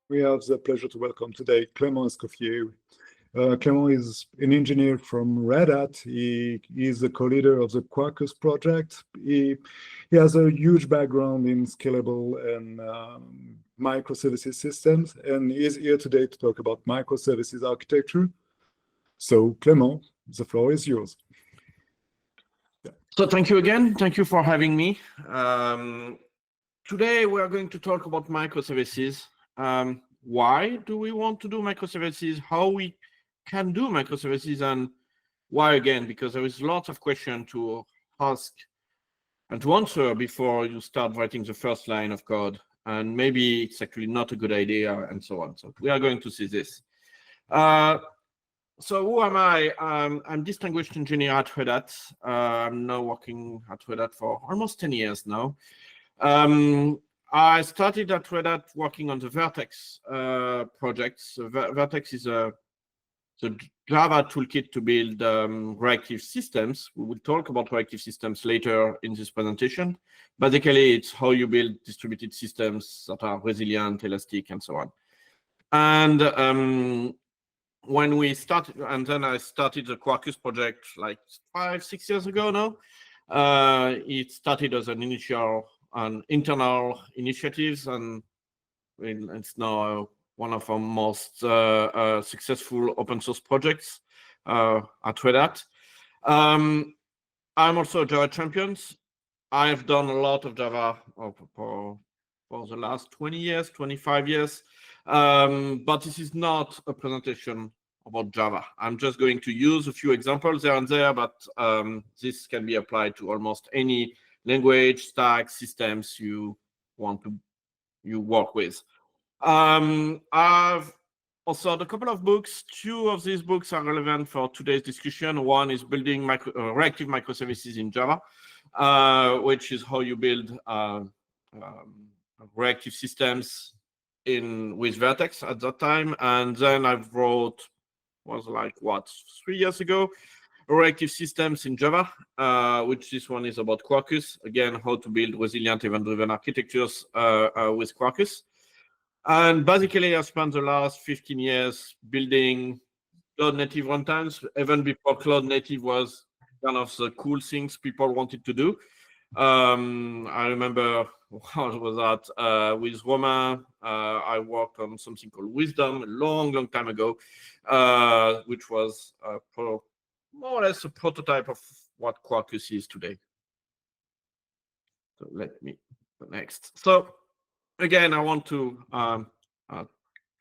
We have the pleasure to welcome today Clement Escoffier. Clement is an engineer from Red Hat. He is the co-leader of the Quarkus project. He has a huge background in scalable and microservices systems, and he is here today to talk about microservices architecture. So, Clement, the floor is yours. So thank you again. Thank you for having me. Today we are going to talk about microservices. Why do we want to do microservices? How we can do microservices, and why again? Because there is lots of questions to ask and to answer before you start writing the first line of code, and maybe it's actually not a good idea, and so on. So we are going to see this. So who am I? I'm distinguished engineer at Red Hat. I'm now working at Red Hat for almost 10 years now. I started at Red Hat working on the Vertex projects. Vertex is the Java toolkit to build reactive systems. We will talk about reactive systems later in this presentation. Basically, it's how you build distributed systems that are resilient, elastic, and so on. And when we started, and then I started the Quarkus project like 5-6 years ago now. It started as an internal initiatives, and it's now one of our most successful open source projects at Red Hat. I'm also a Java champion. I've done a lot of Java for the last 20 years, 25 years, but this is not a presentation about Java. I'm just going to use a few examples there and there, but this can be applied to almost any language, stack, systems you want to work with. I've also had a couple of books. 2 of these books are relevant for today's discussion. One is building reactive microservices in Java, which is how you build reactive systems with Vertex at that time. And then I've wrote, was like, 3 years ago, reactive systems in Java, which this one is about Quarkus. Again, how to build resilient event-driven architectures with Quarkus. And basically, I spent the last 15 years building cloud-native runtimes, even before cloud-native was kind of the cool things people wanted to do. I remember what was that with Romain. I worked on something called Wisdom a long time ago, which was more or less a prototype of what Quarkus is today. So let me go next. So again, I want to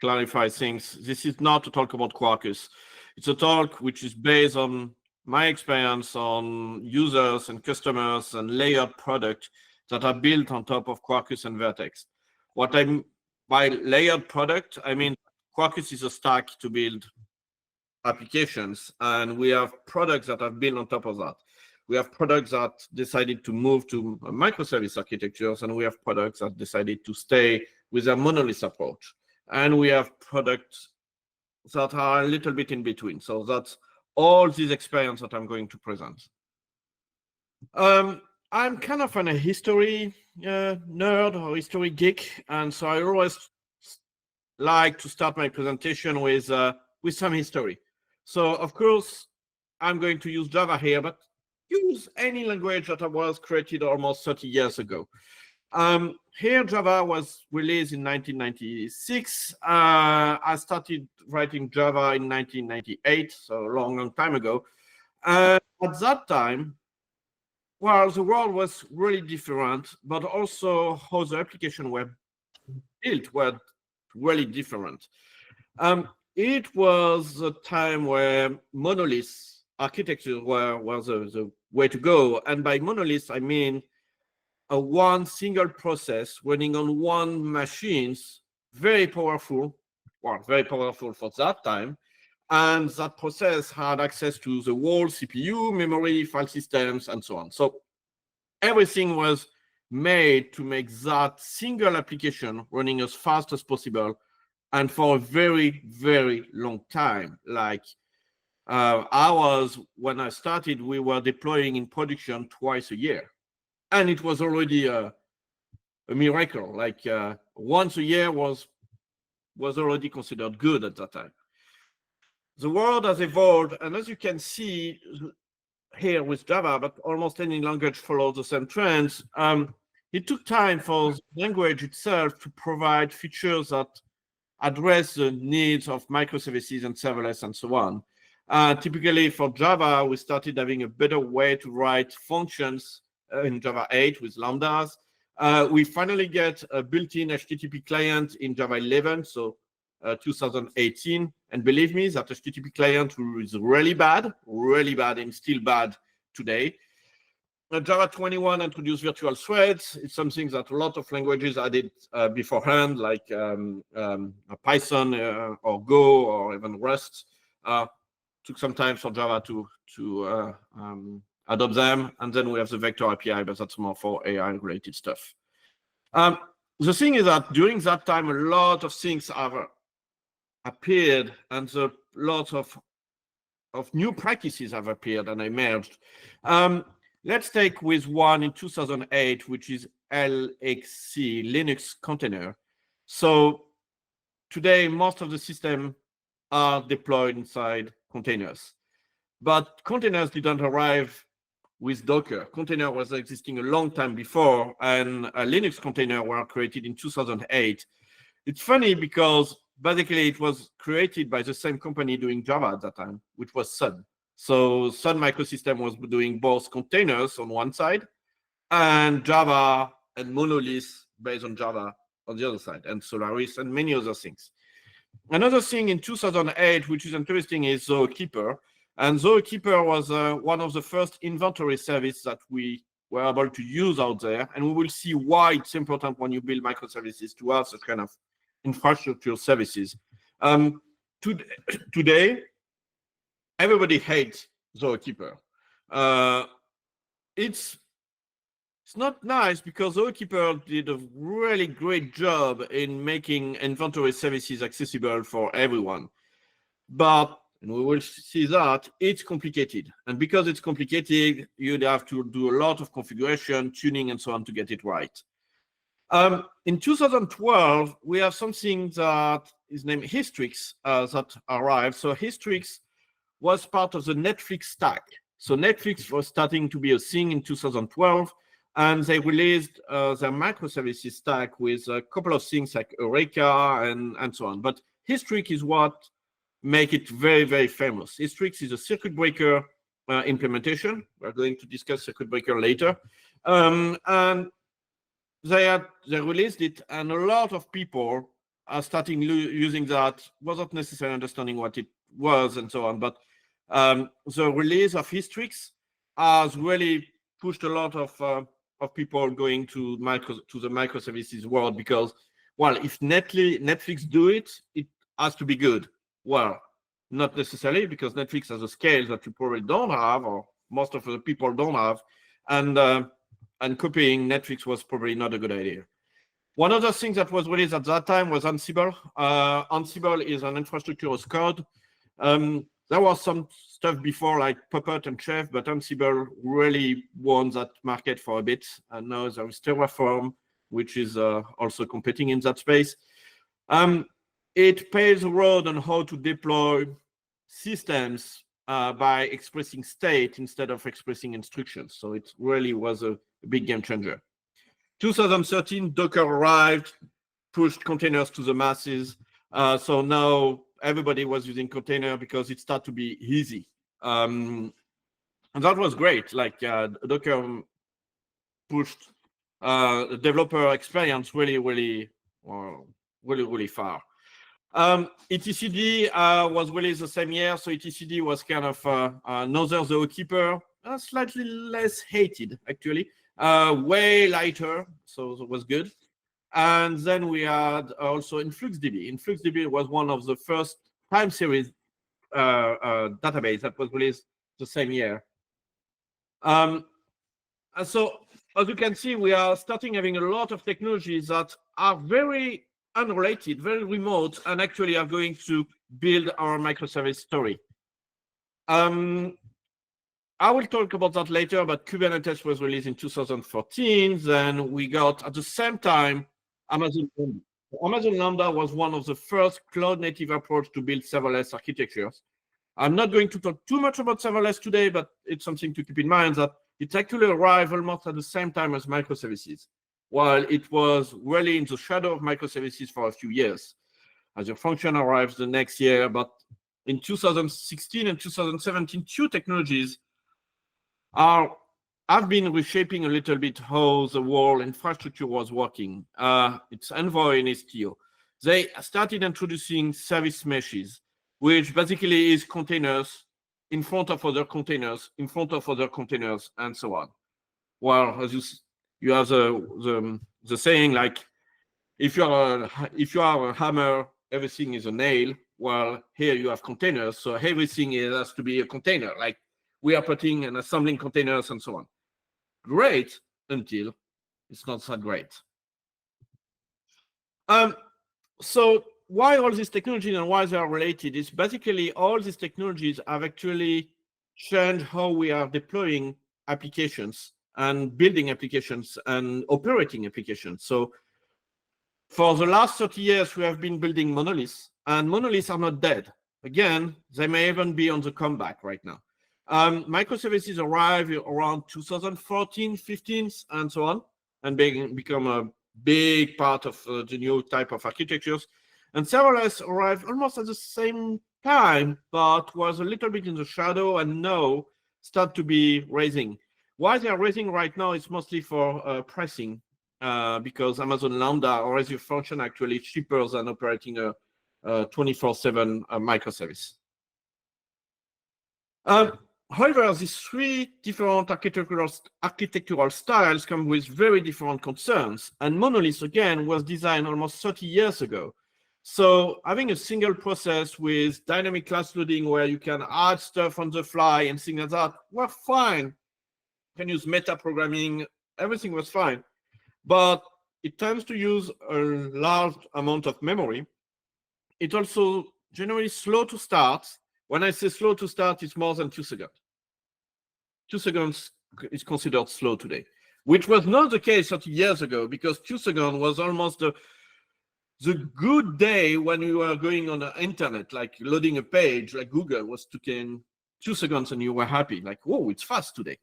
clarify things. This is not a talk about Quarkus. It's a talk which is based on my experience on users and customers and layered products that are built on top of Quarkus and Vertex. What I mean by layered product, I mean Quarkus is a stack to build applications, and we have products that are built on top of that. We have products that decided to move to microservice architectures, and we have products that decided to stay with a monolith approach. And we have products that are a little bit in between. So that's all this experience that I'm going to present. I'm kind of a history nerd or history geek, and so I always like to start my presentation with some history. So of course, I'm going to use Java here, but use any language that was created almost 30 years ago. Here, Java was released in 1996. I started writing Java in 1998, so a long time ago. At that time, well, the world was really different, but also how the applications were built were really different. It was a time where monolith architecture was the way to go. And by monolith, I mean a one single process running on one machines, very powerful for that time. And that process had access to the whole CPU, memory, file systems, and so on. So everything was made to make that single application running as fast as possible and for a very, very long time. Like ours, when I started, we were deploying in production twice a year. And it was already a a miracle. Like once a year was already considered good at that time. The world has evolved, and as you can see here with Java, but almost any language follows the same trends. It took time for the language itself to provide features that address the needs of microservices and serverless and so on. Typically for Java, we started having a better way to write functions in Java 8 with lambdas. We finally get a built-in HTTP client in Java 11, so 2018. And believe me, that HTTP client is really bad, and still bad today. Java 21 introduced virtual threads. It's something that a lot of languages added beforehand, like Python or Go or even Rust. Took some time for Java to adopt them. And then we have the vector API, but that's more for AI-related stuff. The thing is that during that time, a lot of things have appeared, and a lot of new practices have appeared and emerged. Let's take with one in 2008, which is LXC, Linux container. So today, most of the systems are deployed inside containers. But containers didn't arrive with Docker. Container was existing a long time before, and a Linux container were created in 2008. It's funny because basically it was created by the same company doing Java at that time, which was Sun. So Sun Microsystem was doing both containers on one side and Java and Monolith based on Java on the other side, and Solaris and many other things. Another thing in 2008, which is interesting, is Zookeeper. And Zookeeper was one of the first inventory service that we were able to use out there. And we will see why it's important when you build microservices to have such kind of infrastructure services. Today, everybody hates Zookeeper. It's not nice because Zookeeper did a really great job in making inventory services accessible for everyone. But, and we will see that, it's complicated. And because it's complicated, you'd have to do a lot of configuration, tuning, and so on to get it right. In 2012, we have something that is named Hystrix that arrived. So Hystrix was part of the Netflix stack. So Netflix was starting to be a thing in 2012, and they released their microservices stack with a couple of things like Eureka and so on. But Hystrix is what make it very, very famous. Hystrix is a circuit breaker implementation. We're going to discuss circuit breaker later. And they released it, and a lot of people are starting using that, wasn't necessarily understanding what it was and so on. But the release of Hystrix has really pushed a lot of people going to the microservices world because, well, if Netflix do it, it has to be good. Well, not necessarily, because Netflix has a scale that you probably don't have, or most of the people don't have, and copying Netflix was probably not a good idea. One other thing that was released at that time was Ansible. Ansible is an infrastructure as code. There was some stuff before like Puppet and Chef, but Ansible really won that market for a bit. And now there is Terraform, which is also competing in that space. It paves the road on how to deploy systems by expressing state instead of expressing instructions. So it really was a big game changer. 2013, Docker arrived, pushed containers to the masses. So now everybody was using container because it started to be easy. And that was great. Like Docker pushed the developer experience really far. etcd was released the same year. So etcd was kind of another Zookeeper, slightly less hated, actually. Way lighter, so it was good. And then we had also InfluxDB. InfluxDB was one of the first time series database that was released the same year. And so, as you can see, we are starting having a lot of technologies that are very unrelated, very remote, and actually are going to build our microservice story. I will talk about that later, but Kubernetes was released in 2014. Then we got, at the same time, Amazon Lambda. Amazon Lambda was one of the first cloud-native approach to build serverless architectures. I'm not going to talk too much about serverless today, but it's something to keep in mind that it actually arrived almost at the same time as microservices, while it was really in the shadow of microservices for a few years. Azure Function arrives the next year, but in 2016 and 2017, two technologies have been reshaping a little bit how the whole infrastructure was working. It's Envoy and Istio. They started introducing service meshes, which basically is containers in front of other containers, in front of other containers, and so on. Well, as you have the saying, like, if you are a hammer, everything is a nail. Well, here you have containers, so everything has to be a container. Like, we are putting and assembling containers and so on. Great, until it's not that great. So why all these technologies and why they are related is basically all these technologies have actually changed how we are deploying applications and building applications and operating applications. So for the last 30 years, we have been building monoliths, and monoliths are not dead. Again, they may even be on the comeback right now. Microservices arrived around 2014, 15, and so on, and become a big part of the new type of architectures. And serverless arrived almost at the same time, but was a little bit in the shadow, and now start to be raising. Why they are raising right now is mostly for pricing, because Amazon Lambda or Azure Function actually cheaper than operating a 24/7 microservice. However, these three different architectural styles come with very different concerns. And Monolith, again, was designed almost 30 years ago. So having a single process with dynamic class loading where you can add stuff on the fly and things like that were fine. You can use meta programming, everything was fine. But it tends to use a large amount of memory. It also generally slow to start. When I say slow to start, it's more than 2 seconds. 2 seconds is considered slow today, which was not the case 30 years ago, because 2 seconds was almost the good day when you were going on the internet, like loading a page, like Google was taking 2 seconds and you were happy, like, whoa, it's fast today.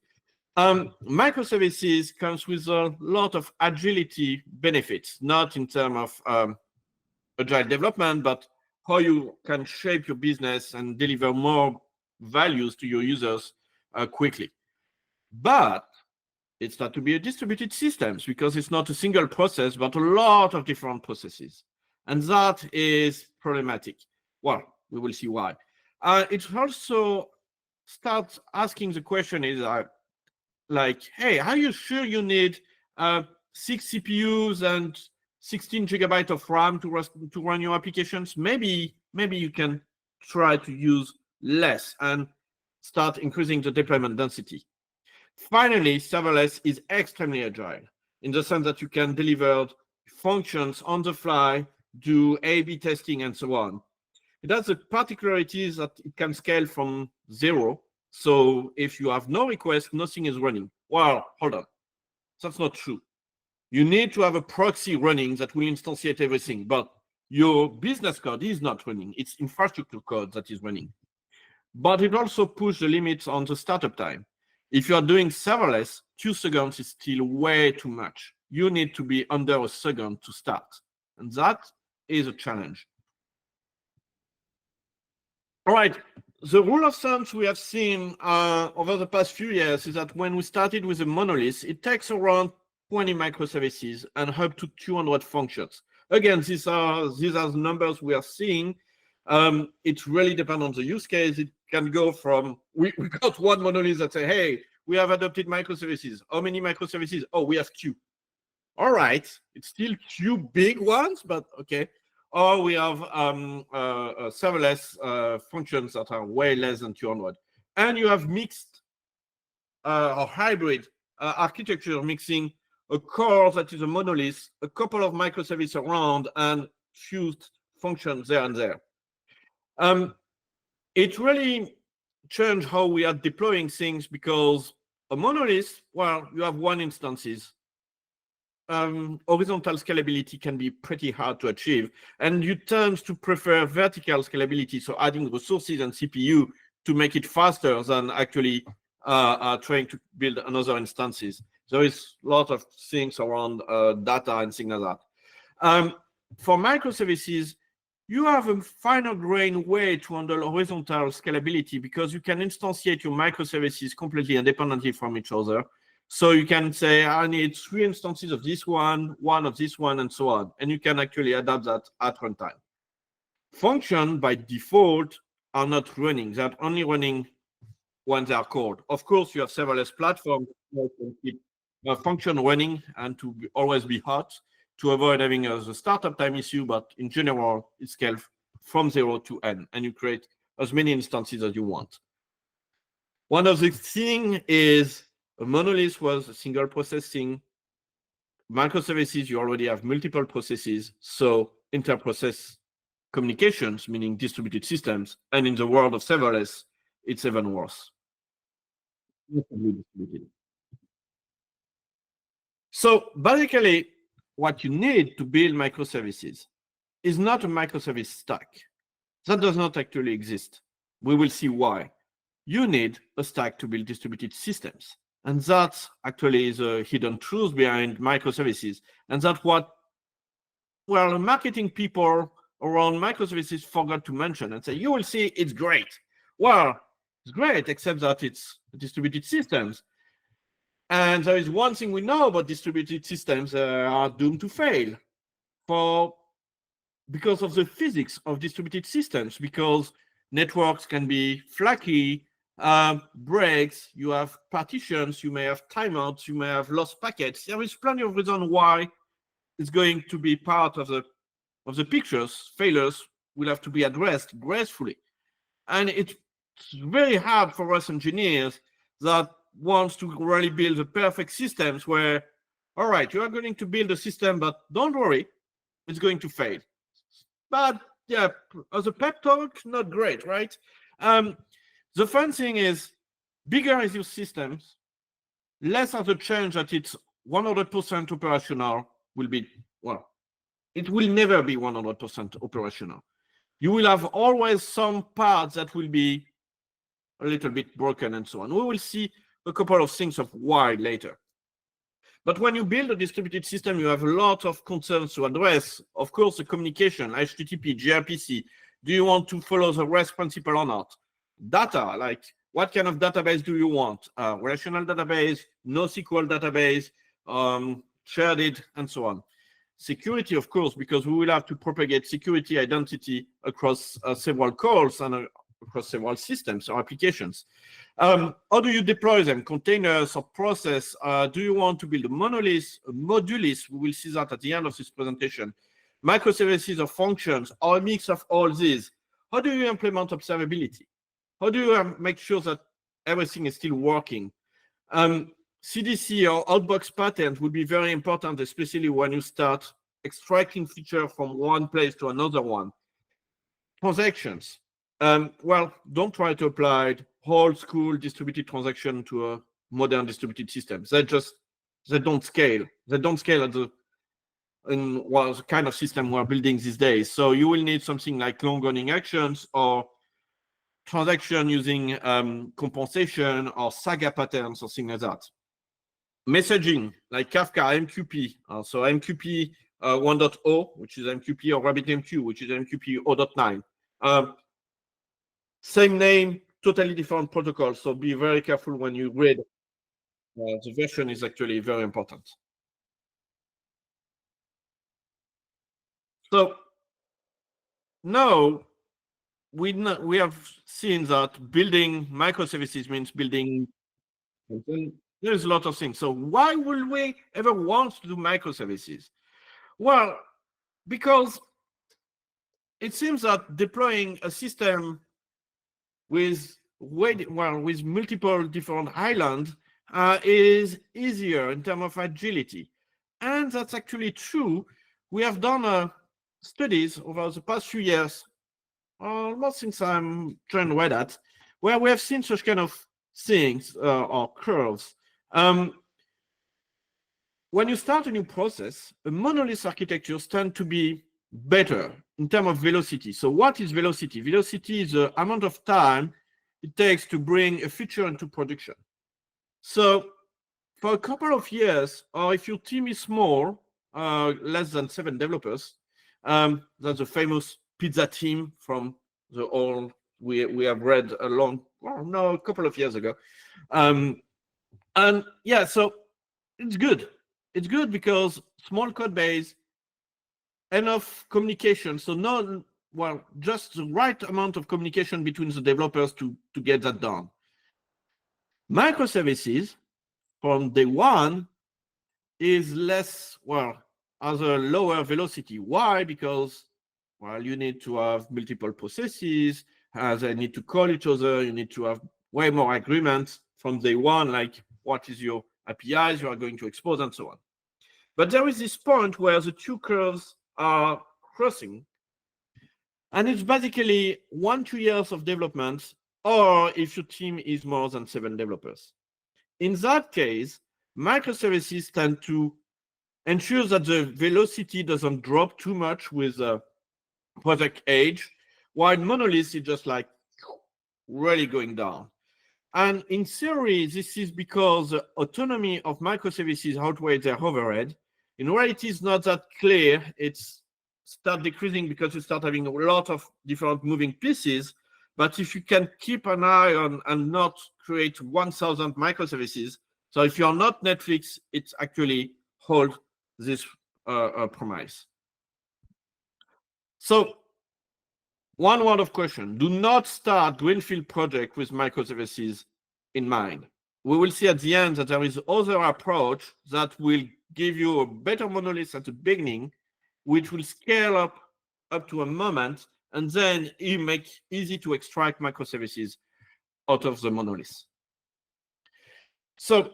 Microservices comes with a lot of agility benefits, not in terms of agile development, but how you can shape your business and deliver more values to your users quickly. But it's not to be a distributed systems, because it's not a single process, but a lot of different processes. And that is problematic. Well, we will see why. It also starts asking the question is like, hey, are you sure you need 6 CPUs and 16 gigabytes of RAM to run your applications? Maybe you can try to use less and start increasing the deployment density. Finally, serverless is extremely agile in the sense that you can deliver functions on the fly, do A/B testing, and so on. It has the particularities that it can scale from 0. So if you have no request, nothing is running. Well, hold on. That's not true. You need to have a proxy running that will instantiate everything, but your business code is not running. It's infrastructure code that is running. But it also pushes the limits on the startup time. If you are doing serverless, 2 seconds is still way too much. You need to be under a second to start. And that is a challenge. All right. The rule of thumb we have seen over the past few years is that when we started with a monolith, it takes around 20 microservices and up to 200 functions. Again, these are the numbers we are seeing. It really depends on the use case. It can go from, we got one monolith that say, hey, we have adopted microservices. How many microservices? Oh, we have 2. All right, it's still 2 big ones, but okay. Or we have serverless functions that are way less than 200. And you have mixed or hybrid architecture, mixing a core that is a monolith, a couple of microservices around, and fused functions there and there. It really change how we are deploying things, because a monolith, well, you have one instances. Horizontal scalability can be pretty hard to achieve, and you tend to prefer vertical scalability, so adding resources and CPU to make it faster than actually trying to build another instances. There is a lot of things around data and things like that. For microservices, you have a finer grained way to handle horizontal scalability, because you can instantiate your microservices completely independently from each other. So you can say, I need 3 instances of this one of this one, and so on. And you can actually adapt that at runtime. Functions by default are not running. They're only running when they are called. Of course, you have serverless platforms that can keep a function running and to always be hot to avoid having a startup time issue. But in general, it scales from 0 to n, and you create as many instances as you want. One of the things is, a monolith was a single processing. Microservices, you already have multiple processes, so inter-process communications, meaning distributed systems, and in the world of serverless, it's even worse. So basically, what you need to build microservices is not a microservice stack. That does not actually exist. We will see why. You need a stack to build distributed systems. And that actually is a hidden truth behind microservices. And that's what, well, marketing people around microservices forgot to mention and say, you will see it's great. Well, it's great, except that it's distributed systems. And there is one thing we know about distributed systems, are doomed to fail because of the physics of distributed systems, because networks can be flaky, breaks, you have partitions, you may have timeouts, you may have lost packets. There is plenty of reason why it's going to be part of the pictures. Failures will have to be addressed gracefully. And it's very hard for us engineers that wants to really build the perfect systems where, all right, you are going to build a system, but don't worry, it's going to fail. But yeah, as a pep talk, not great, right? The fun thing is, bigger is your systems, less are the change that it's 100% operational will be, well, it will never be 100% operational. You will have always some parts that will be a little bit broken and so on. We will see a couple of things of why later. But when you build a distributed system, you have a lot of concerns to address. Of course, the communication, HTTP, gRPC. Do you want to follow the REST principle or not? Data, like what kind of database do you want? Relational database, NoSQL database, shared it, and so on. Security, of course, because we will have to propagate security identity across several calls and across several systems or applications. How do you deploy them? Containers or process? Do you want to build a monolith, a modulith? We will see that at the end of this presentation. Microservices or functions, or a mix of all these. How do you implement observability? How do you make sure that everything is still working? CDC or outbox patterns will be very important, especially when you start extracting features from one place to another one. Transactions. Well, don't try to apply old school distributed transaction to a modern distributed system. They don't scale. They don't scale at the kind of system we're building these days. So you will need something like long running actions or transaction using compensation or saga patterns or things like that. Messaging like Kafka, MQP. So MQP 1.0, which is MQP, or RabbitMQ, which is MQP 0.9. Same name, totally different protocol. So be very careful when you read. The version is actually very important. So now we have seen that building microservices means building. There's a lot of things. So why would we ever want to do microservices? Well, because it seems that deploying a system with multiple different islands is easier in terms of agility. And that's actually true. We have done studies over the past few years, almost since I'm joined Red Hat. where we have seen such kind of things or curves. When you start a new process, a monolith architectures tend to be better in terms of velocity. So what is velocity? Velocity is the amount of time it takes to bring a feature into production. So for a couple of years, or if your team is small, less than 7 developers, that's a famous pizza team from the old, we have read a couple of years ago. And yeah, so it's good. It's good because small code base, enough communication. So just the right amount of communication between the developers to get that done. Microservices from day one is less, has a lower velocity. Why? Because, you need to have multiple processes, they need to call each other, you need to have way more agreements from day one, like what is your APIs you are going to expose and so on. But there is this point where the two curves are crossing, and it's basically 1-2 years of development, or if your team is more than 7 developers. In that case, microservices tend to ensure that the velocity doesn't drop too much with project age, while monolith is just like really going down. And in theory, this is because the autonomy of microservices outweighs their overhead. In reality, it's not that clear. It's start decreasing because you start having a lot of different moving pieces. But if you can keep an eye on and not create 1,000 microservices, so if you're not Netflix, it's actually hold this promise. So one word of question: do not start greenfield project with microservices in mind. We will see at the end that there is other approach that will give you a better monolith at the beginning, which will scale up to a moment, and then it make easy to extract microservices out of the monolith. So a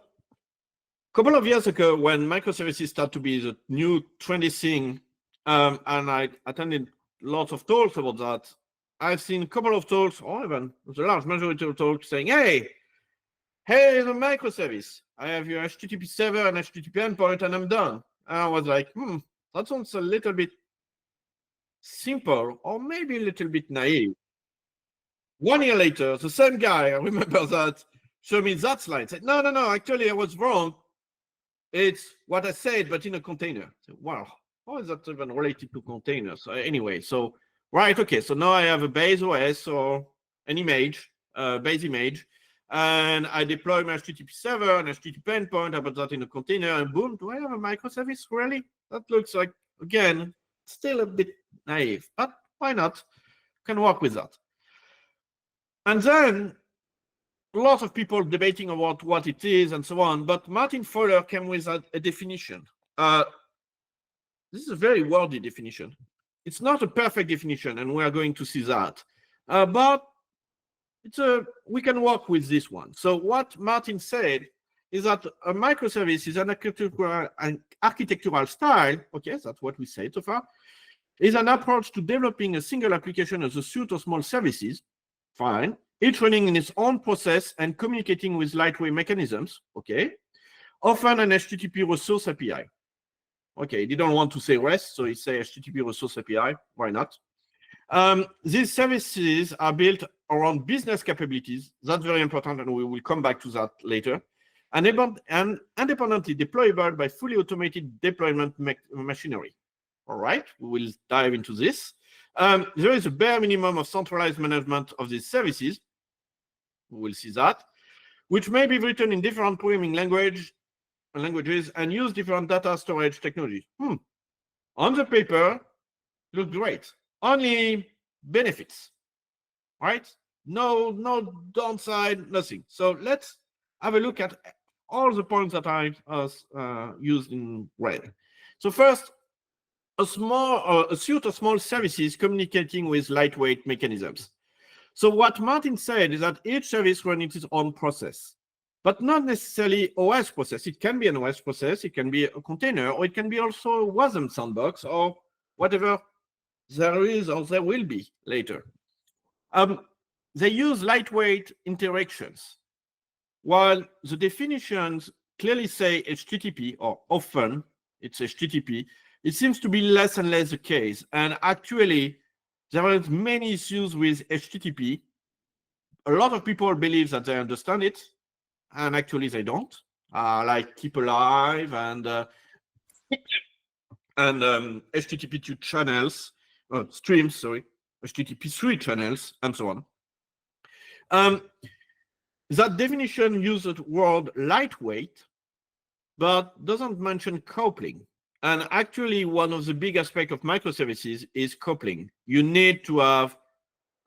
couple of years ago, when microservices started to be the new trendy thing, and I attended lots of talks about that, I've seen a couple of talks, or even the large majority of talks saying, hey, the microservice, I have your HTTP server and HTTP endpoint, and I'm done. And I was like, that sounds a little bit simple, or maybe a little bit naive. 1 year later, the same guy, I remember that, showed me that slide, said, no, actually I was wrong. It's what I said, but in a container. So, wow, how is that even related to containers? Anyway, so, right, okay, so now I have a base OS or an image, base image, and I deploy my HTTP server and HTTP endpoint, I put that in a container, and boom, do I have a microservice, really? That looks like, again, still a bit naive, but why not? Can work with that. And then a lot of people debating about what it is and so on, but Martin Fowler came with a definition. This is a very wordy definition. It's not a perfect definition, and we are going to see that. But we can work with this one. So what Martin said is that a microservice is an architectural style, okay, that's what we said so far, is an approach to developing a single application as a suite of small services, fine, each running in its own process and communicating with lightweight mechanisms, okay, often an HTTP resource API. Okay, he didn't want to say REST, so he said HTTP resource API, why not? These services are built around business capabilities. That's very important, and we will come back to that later. And independently deployable by fully automated deployment machinery. All right, we will dive into this. There is a bare minimum of centralized management of these services. We will see that, which may be written in different programming languages and use different data storage technologies. On the paper, look great. Only benefits, right? No downside, nothing. So let's have a look at all the points that I used in red. So first, a suite of small services communicating with lightweight mechanisms. So what Martin said is that each service runs its own process, but not necessarily OS process. It can be an OS process, it can be a container, or it can be also a WASM sandbox, or whatever there is or there will be later. they use lightweight interactions. While the definitions clearly say HTTP, or often it's HTTP, it seems to be less and less the case. And actually, there are many issues with HTTP. A lot of people believe that they understand it, and actually they don't. Like Keep Alive and HTTP2 channels, streams, sorry, HTTP3 channels, and so on. That definition uses the word lightweight, but doesn't mention coupling. And actually, one of the big aspects of microservices is coupling. You need to have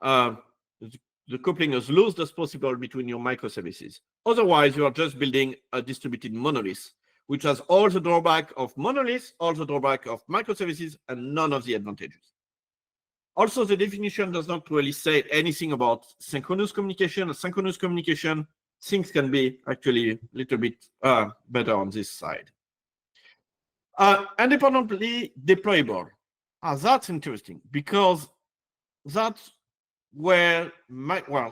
the coupling as loose as possible between your microservices. Otherwise, you are just building a distributed monolith, which has all the drawback of monolith, all the drawback of microservices, and none of the advantages. Also, the definition does not really say anything about synchronous communication. Asynchronous communication, things can be actually a little bit better on this side. Independently deployable. That's interesting because that's where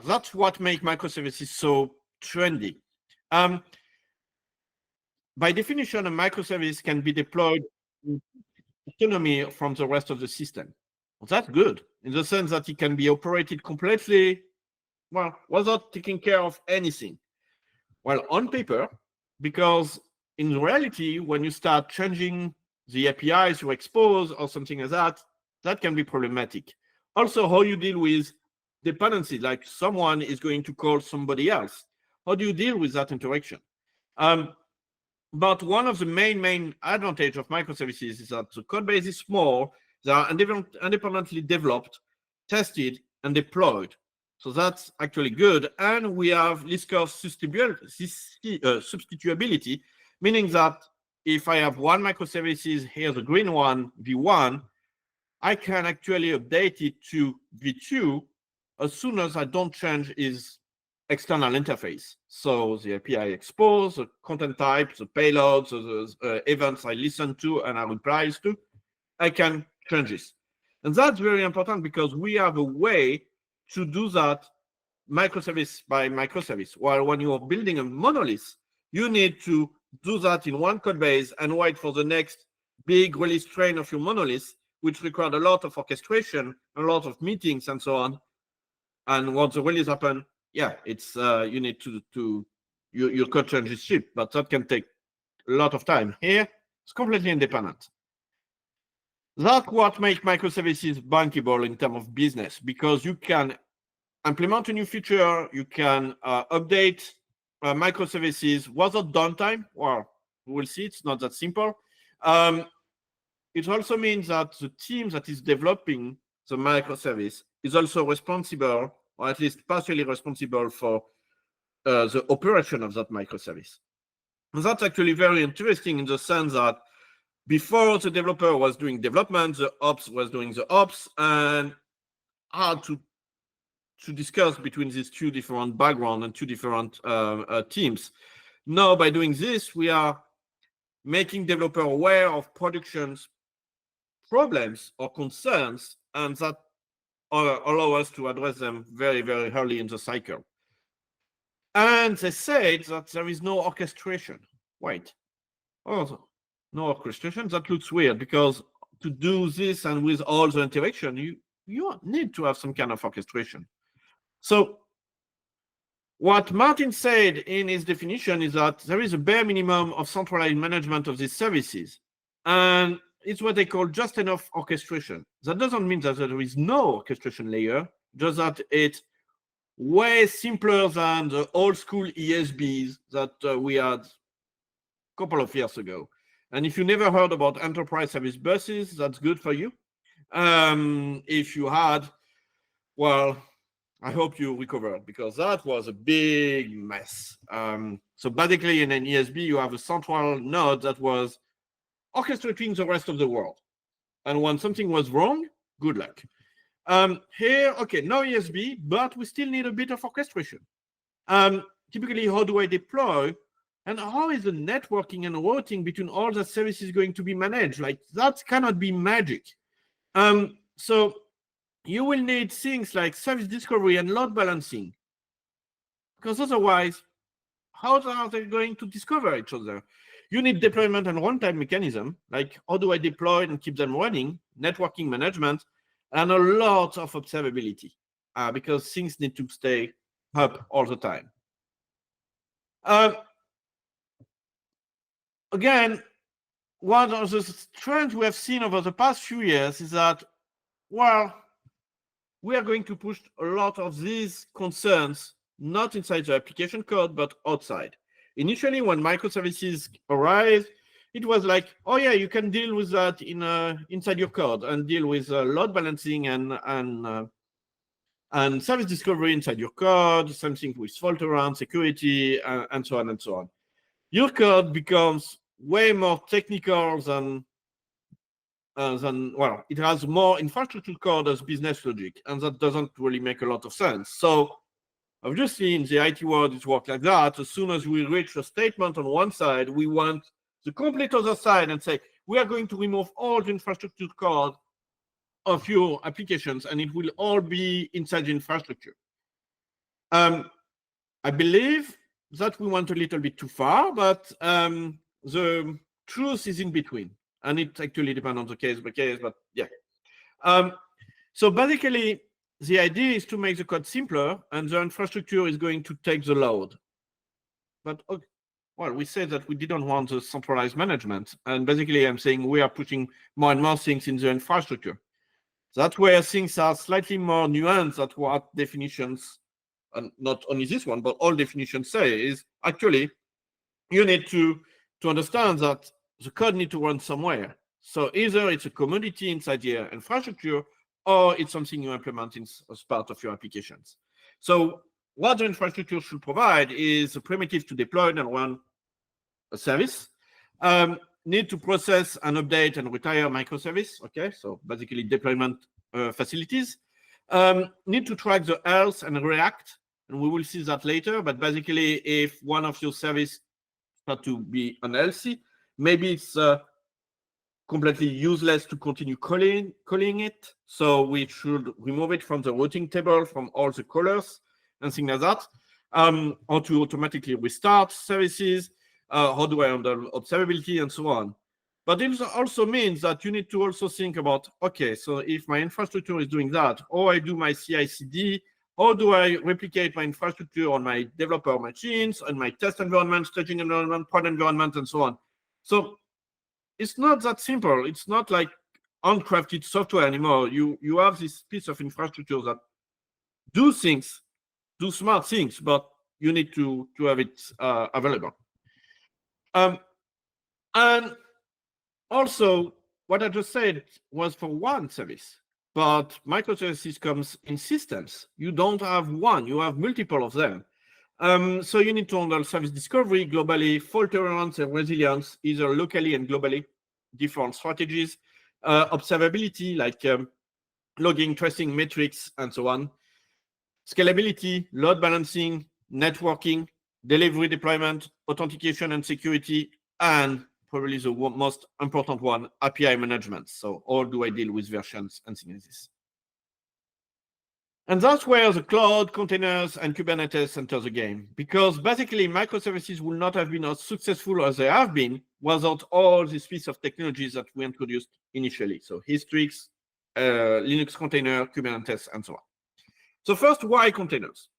that's what makes microservices so trendy. By definition, a microservice can be deployed in autonomy from the rest of the system. Well, that's good in the sense that it can be operated completely, well, without taking care of anything. Well, on paper, because in reality, when you start changing the APIs you expose or something like that, that can be problematic. Also, how you deal with dependencies, like someone is going to call somebody else. How do you deal with that interaction? But one of the main advantage of microservices is that the code base is small, they are independently developed, tested, and deployed. So that's actually good. And we have list of substitutability, meaning that if I have one microservices, here's the green one, V1, I can actually update it to V2 as soon as I don't change its external interface. So the API expose, the content type, the payloads, the events I listen to and I replies to, I can change this. And that's very important because we have a way to do that microservice by microservice. While when you are building a monolith, you need to do that in one code base and wait for the next big release train of your monolith, which required a lot of orchestration, a lot of meetings and so on. And once the release happens, yeah, it's you need to your code change is shipped, but that can take a lot of time. Here, it's completely independent. That's what makes microservices bankable in terms of business, because you can implement a new feature, you can update microservices without downtime. Well, we'll see, it's not that simple. It also means that the team that is developing the microservice is also responsible, or at least partially responsible, for the operation of that microservice. And that's actually very interesting in the sense that before the developer was doing development, the ops was doing the ops, and had to discuss between these two different backgrounds and two different teams. Now, by doing this, we are making developer aware of production's problems or concerns, and that allow us to address them very, very early in the cycle. And they said that there is no orchestration. Wait, oh, no orchestration? That looks weird, because to do this and with all the interaction, you need to have some kind of orchestration. So what Martin said in his definition is that there is a bare minimum of centralized management of these services. And it's what they call just enough orchestration. That doesn't mean that there is no orchestration layer, just that it's way simpler than the old school ESBs that we had a couple of years ago. And if you never heard about enterprise service buses, that's good for you. If you had, well, I hope you recovered, because that was a big mess. So basically in an ESB, you have a central node that was orchestrating the rest of the world. And when something was wrong, good luck. Here, okay, no ESB, but we still need a bit of orchestration. Typically, how do I deploy? And how is the networking and routing between all the services going to be managed? Like, that cannot be magic. So you will need things like service discovery and load balancing. Because otherwise, how are they going to discover each other? You need deployment and runtime mechanism, like how do I deploy and keep them running, networking management, and a lot of observability, because things need to stay up all the time. Again, one of the trends we have seen over the past few years is that, well, we are going to push a lot of these concerns not inside the application code, but outside. Initially, when microservices arrived, it was like, oh yeah, you can deal with that inside your code and deal with load balancing and service discovery inside your code, something with fault tolerance, security, and so on and so on. Your code becomes way more technical than well, it has more infrastructure code as business logic, and that doesn't really make a lot of sense. So obviously in the IT world, it works like that. As soon as we reach a statement on one side, we want the complete other side and say, we are going to remove all the infrastructure code of your applications, and it will all be inside the infrastructure. I believe that we went a little bit too far, but the truth is in between. And it actually depends on the case by case, but yeah. So basically, the idea is to make the code simpler, and the infrastructure is going to take the load. But, okay, well, we said that we didn't want the centralized management. And basically, I'm saying we are pushing more and more things in the infrastructure. That's where things are slightly more nuanced at what definitions, and not only this one, but all definitions say is actually you need to understand that the code needs to run somewhere. So either it's a commodity inside your infrastructure, or it's something you implement as part of your applications. So what the infrastructure should provide is a primitive to deploy and run a service. Need to process and update and retire microservice. Okay, so basically deployment facilities. Need to track the health and react, and we will see that later. But basically, if one of your service start to be unhealthy, maybe it's completely useless to continue calling it. So we should remove it from the routing table, from all the callers and things like that. Or to automatically restart services. How do I handle observability and so on? But it also means that you need to also think about, okay, so if my infrastructure is doing that, or I do my CI/CD, how do I replicate my infrastructure on my developer machines, on my test environment, staging environment, prod environment, and so on? So it's not that simple. It's not like uncrafted software anymore. You have this piece of infrastructure that do things, do smart things, but you need to have it available. And also, what I just said was for one service, but microservices comes in systems. You don't have one, you have multiple of them. So you need to handle service discovery globally, fault tolerance and resilience, either locally and globally, different strategies, observability like logging, tracing, metrics, and so on, scalability, load balancing, networking, delivery deployment, authentication and security, and probably the most important one, API management. So how do I deal with versions and things like this? And that's where the cloud, containers, and Kubernetes enter the game. Because basically, microservices will not have been as successful as they have been without all these pieces of technologies that we introduced initially. So Histrix, Linux container, Kubernetes, and so on. So first, why containers?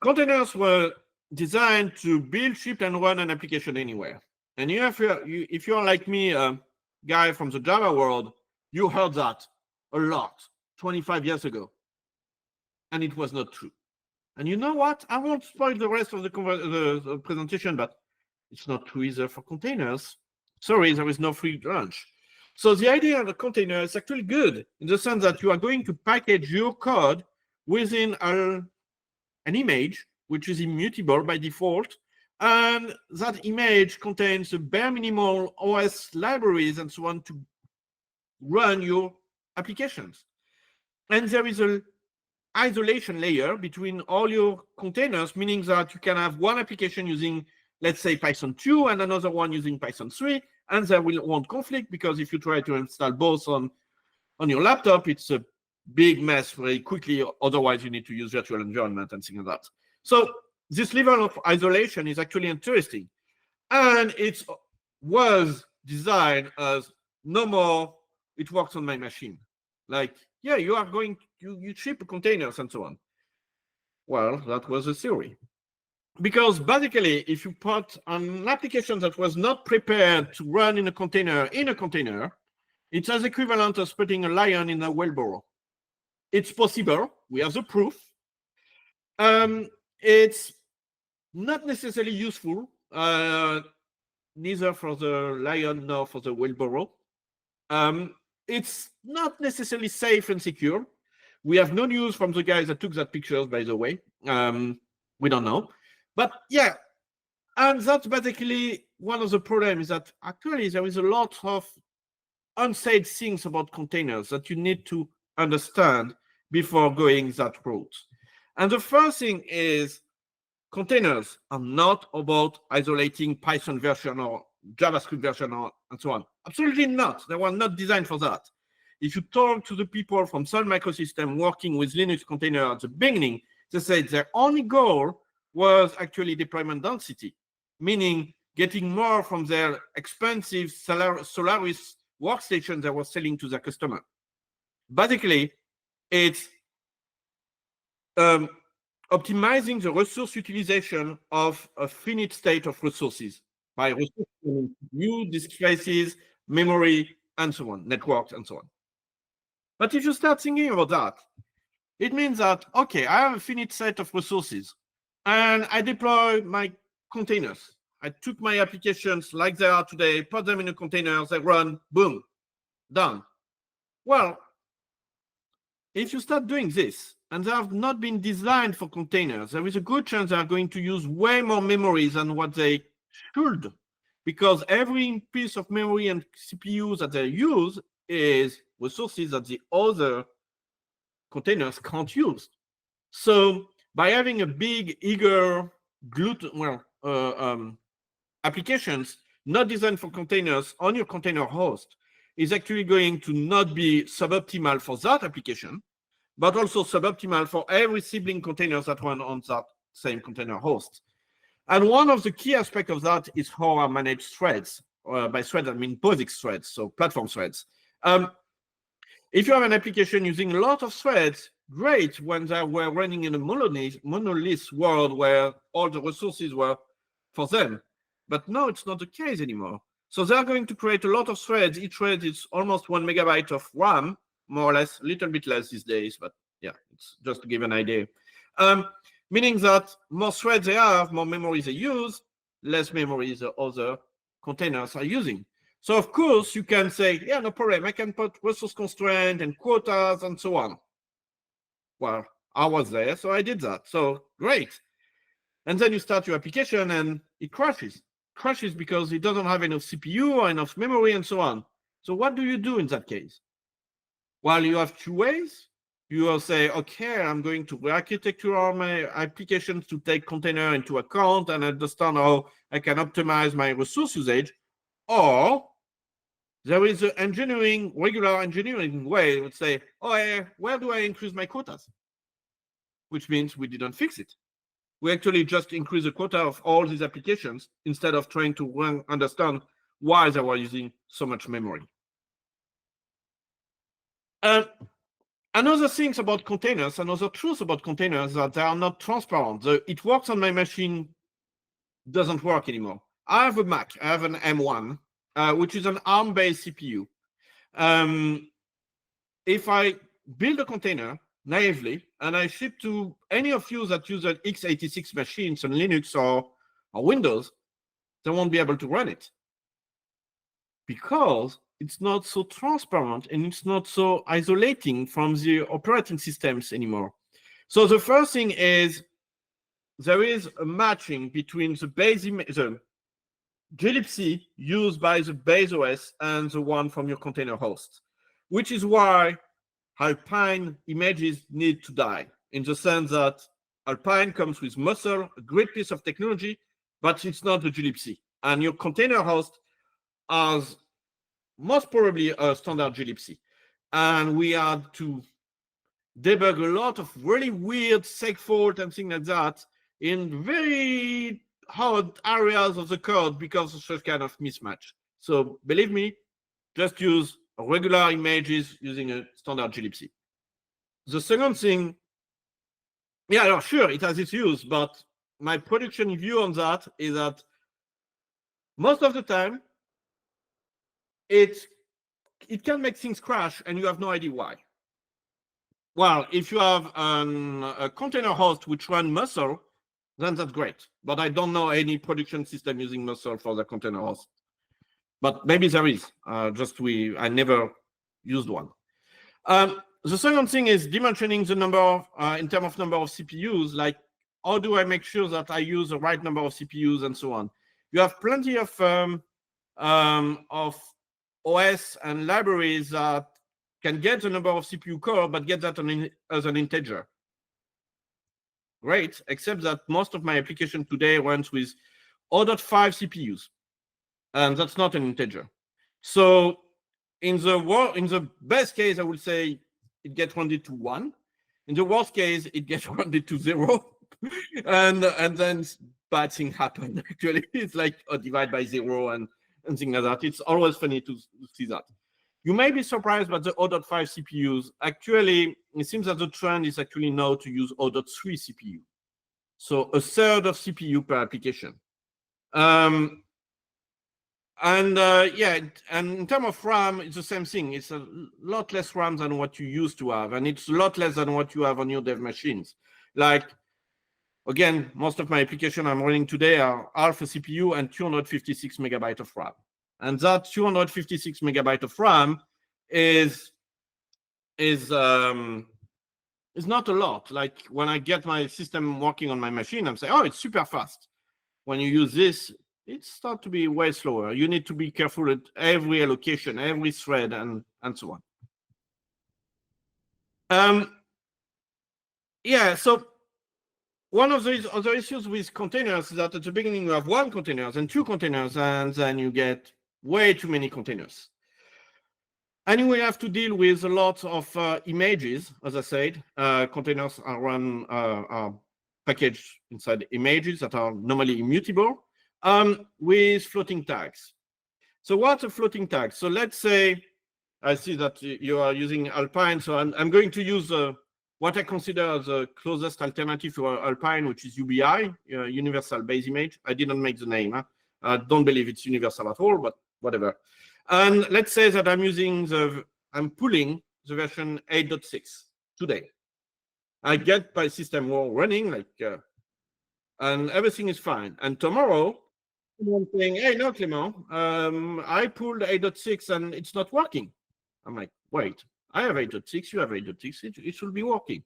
Containers were designed to build, ship, and run an application anywhere. And if you're like me, a guy from the Java world, you heard that a lot 25 years ago. And it was not true. And you know what? I won't spoil the rest of the presentation, but it's not true either for containers. Sorry, there is no free lunch. So the idea of a container is actually good in the sense that you are going to package your code within an image, which is immutable by default. And that image contains the bare minimal OS libraries and so on to run your applications. And there is an isolation layer between all your containers, meaning that you can have one application using, let's say, Python 2 and another one using Python 3, and there won't conflict, because if you try to install both on your laptop, it's a big mess very quickly. Otherwise, you need to use virtual environment and things like that. So this level of isolation is actually interesting. And it was designed as no more, it works on my machine. Like, yeah, you are going, you ship containers and so on. Well, that was a theory. Because basically, if you put an application that was not prepared to run in a container, it's as equivalent as putting a lion in a wheelbarrow. It's possible. We have the proof. It's not necessarily useful, neither for the lion nor for the wheelbarrow. It's not necessarily safe and secure. We have no news from the guys that took that pictures, by the way. We don't know. But yeah, and that's basically one of the problems, is that actually there is a lot of unsaid things about containers that you need to understand before going that route. And the first thing is, containers are not about isolating Python version or JavaScript version and so on. Absolutely not. They were not designed for that. If you talk to the people from Sun Microsystems working with Linux container at the beginning, they said their only goal was actually deployment density, meaning getting more from their expensive Solaris workstation they were selling to their customer. Basically, it's optimizing the resource utilization of a finite state of resources by resources, new disk spaces, memory, and so on, networks, and so on. But if you start thinking about that, it means that, okay, I have a finite set of resources, and I deploy my containers. I took my applications like they are today, put them in a container, they run, boom, done. Well, if you start doing this, and they have not been designed for containers, there is a good chance they are going to use way more memory than what they should, because every piece of memory and CPU that they use is resources that the other containers can't use. So by having a big, eager, applications not designed for containers on your container host is actually going to not be suboptimal for that application, but also suboptimal for every sibling containers that run on that same container host. And one of the key aspects of that is how I manage threads. By threads, I mean POSIX threads, so platform threads. If you have an application using a lot of threads, great when they were running in a monolith world where all the resources were for them. But now it's not the case anymore. So they're going to create a lot of threads. Each thread is almost 1 megabyte of RAM, more or less, a little bit less these days, but yeah, it's just to give an idea. Meaning that more threads they have, more memory they use, less memory the other containers are using. So of course you can say, yeah, no problem, I can put resource constraint and quotas and so on. Well, I was there, so I did that. So great. And then you start your application and it crashes. Crashes because it doesn't have enough CPU or enough memory and so on. So what do you do in that case? Well, you have two ways. You will say, okay, I'm going to re-architecture all my applications to take container into account and understand how I can optimize my resource usage. Or there is a regular engineering way. It would say, oh, yeah, where do I increase my quotas? Which means we didn't fix it. We actually just increase the quota of all these applications instead of trying to understand why they were using so much memory. Another things about containers, another truth about containers, that they are not transparent. It works on my machine, doesn't work anymore. I have a Mac, I have an M1, which is an ARM-based CPU. If I build a container naively and I ship to any of you that use an x86 machines on Linux or Windows, they won't be able to run it because it's not so transparent and it's not so isolating from the operating systems anymore. So the first thing is there is a matching between the glibc used by the base OS and the one from your container host, which is why Alpine images need to die, in the sense that Alpine comes with muscle, a great piece of technology, but it's not the glibc. And your container host has most probably a standard glibc. And we had to debug a lot of really weird segfault and things like that in very hard areas of the code because of such kind of mismatch. So believe me, just use regular images using a standard glibc. The second thing, yeah, no, sure, it has its use, but my production view on that is that most of the time, it can make things crash and you have no idea why. Well, if you have a container host which run Muscle, then that's great. But I don't know any production system using Muscle for the container host. But maybe there is. I never used one. The second thing is dimensioning the number in terms of number of CPUs. Like, how do I make sure that I use the right number of CPUs and so on? You have plenty of OS and libraries that can get the number of CPU core, but get that as an integer. Great, except that most of my application today runs with 0.5 CPUs, and that's not an integer. So in the best case, I would say it gets rounded to 1. In the worst case, it gets rounded to 0. and then bad things happen. Actually, it's like a divide by 0 and things like that. It's always funny to see that. You may be surprised by the 0.5 CPUs. Actually, it seems that the trend is actually now to use 0.3 CPU. So a third of CPU per application. Yeah, and in terms of RAM, it's the same thing. It's a lot less RAM than what you used to have, and it's a lot less than what you have on your dev machines. Like, again, most of my applications I'm running today are half a CPU and 256 megabytes of RAM. And that 256 megabytes of RAM is not a lot. Like, when I get my system working on my machine, I'm saying, oh, it's super fast. When you use this, it starts to be way slower. You need to be careful at every allocation, every thread, and so on. Yeah, so one of the other issues with containers is that at the beginning you have 1 container and 2 containers, and then you get way too many containers. And we have to deal with a lot of images, as I said. Containers are packaged inside images that are normally immutable with floating tags. So what's a floating tag? So let's say I see that you are using Alpine. So I'm going to use what I consider the closest alternative to Alpine, which is UBI, Universal Base Image. I didn't make the name. I don't believe it's universal at all, but whatever. And let's say that I'm pulling the version 8.6 today. I get my system all running, and everything is fine. And tomorrow, I'm saying, hey, no, Clement, I pulled 8.6 and it's not working. I'm like, wait, I have 8.6, you have 8.6, it should be working.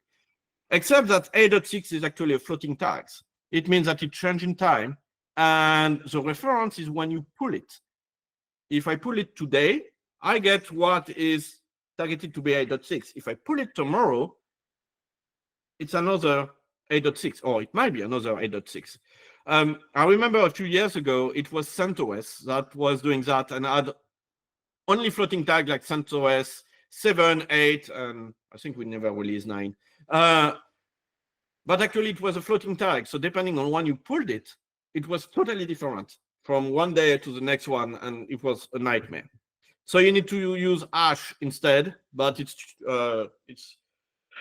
Except that 8.6 is actually a floating tag. It means that it changes in time, and the reference is when you pull it. If I pull it today, I get what is targeted to be 8.6. If I pull it tomorrow, it's another 8.6, or it might be another 8.6. I remember a few years ago, it was CentOS that was doing that and had only floating tag like CentOS 7, 8, and I think we never released 9. But actually, it was a floating tag. So depending on when you pulled it, it was totally different from one day to the next one, and it was a nightmare. So you need to use hash instead, but it's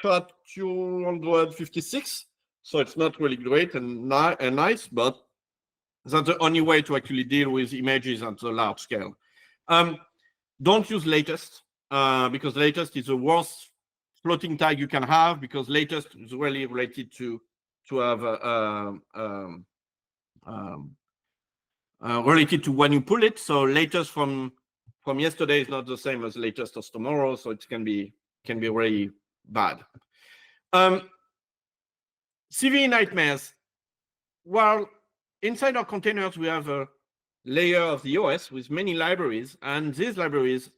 short 256, so it's not really great and nice, but that's the only way to actually deal with images at the large scale. Don't use latest, because latest is the worst floating tag you can have, because latest is really related to have related to when you pull it. So latest from yesterday is not the same as latest as tomorrow, so it can be really bad. CVE nightmares. Well, inside our containers, we have a layer of the OS with many libraries, and these libraries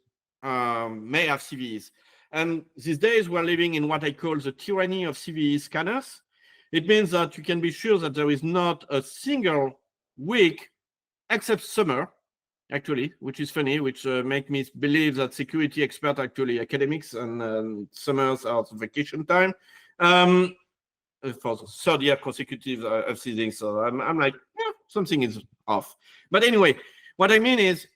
may have CVEs. And these days, we're living in what I call the tyranny of CVE scanners. It means that you can be sure that there is not a single week, except summer, actually, which is funny, which make me believe that security experts actually academics and summers are vacation time. For the third year consecutive of season, so I'm like, yeah, something is off. But anyway, what I mean is,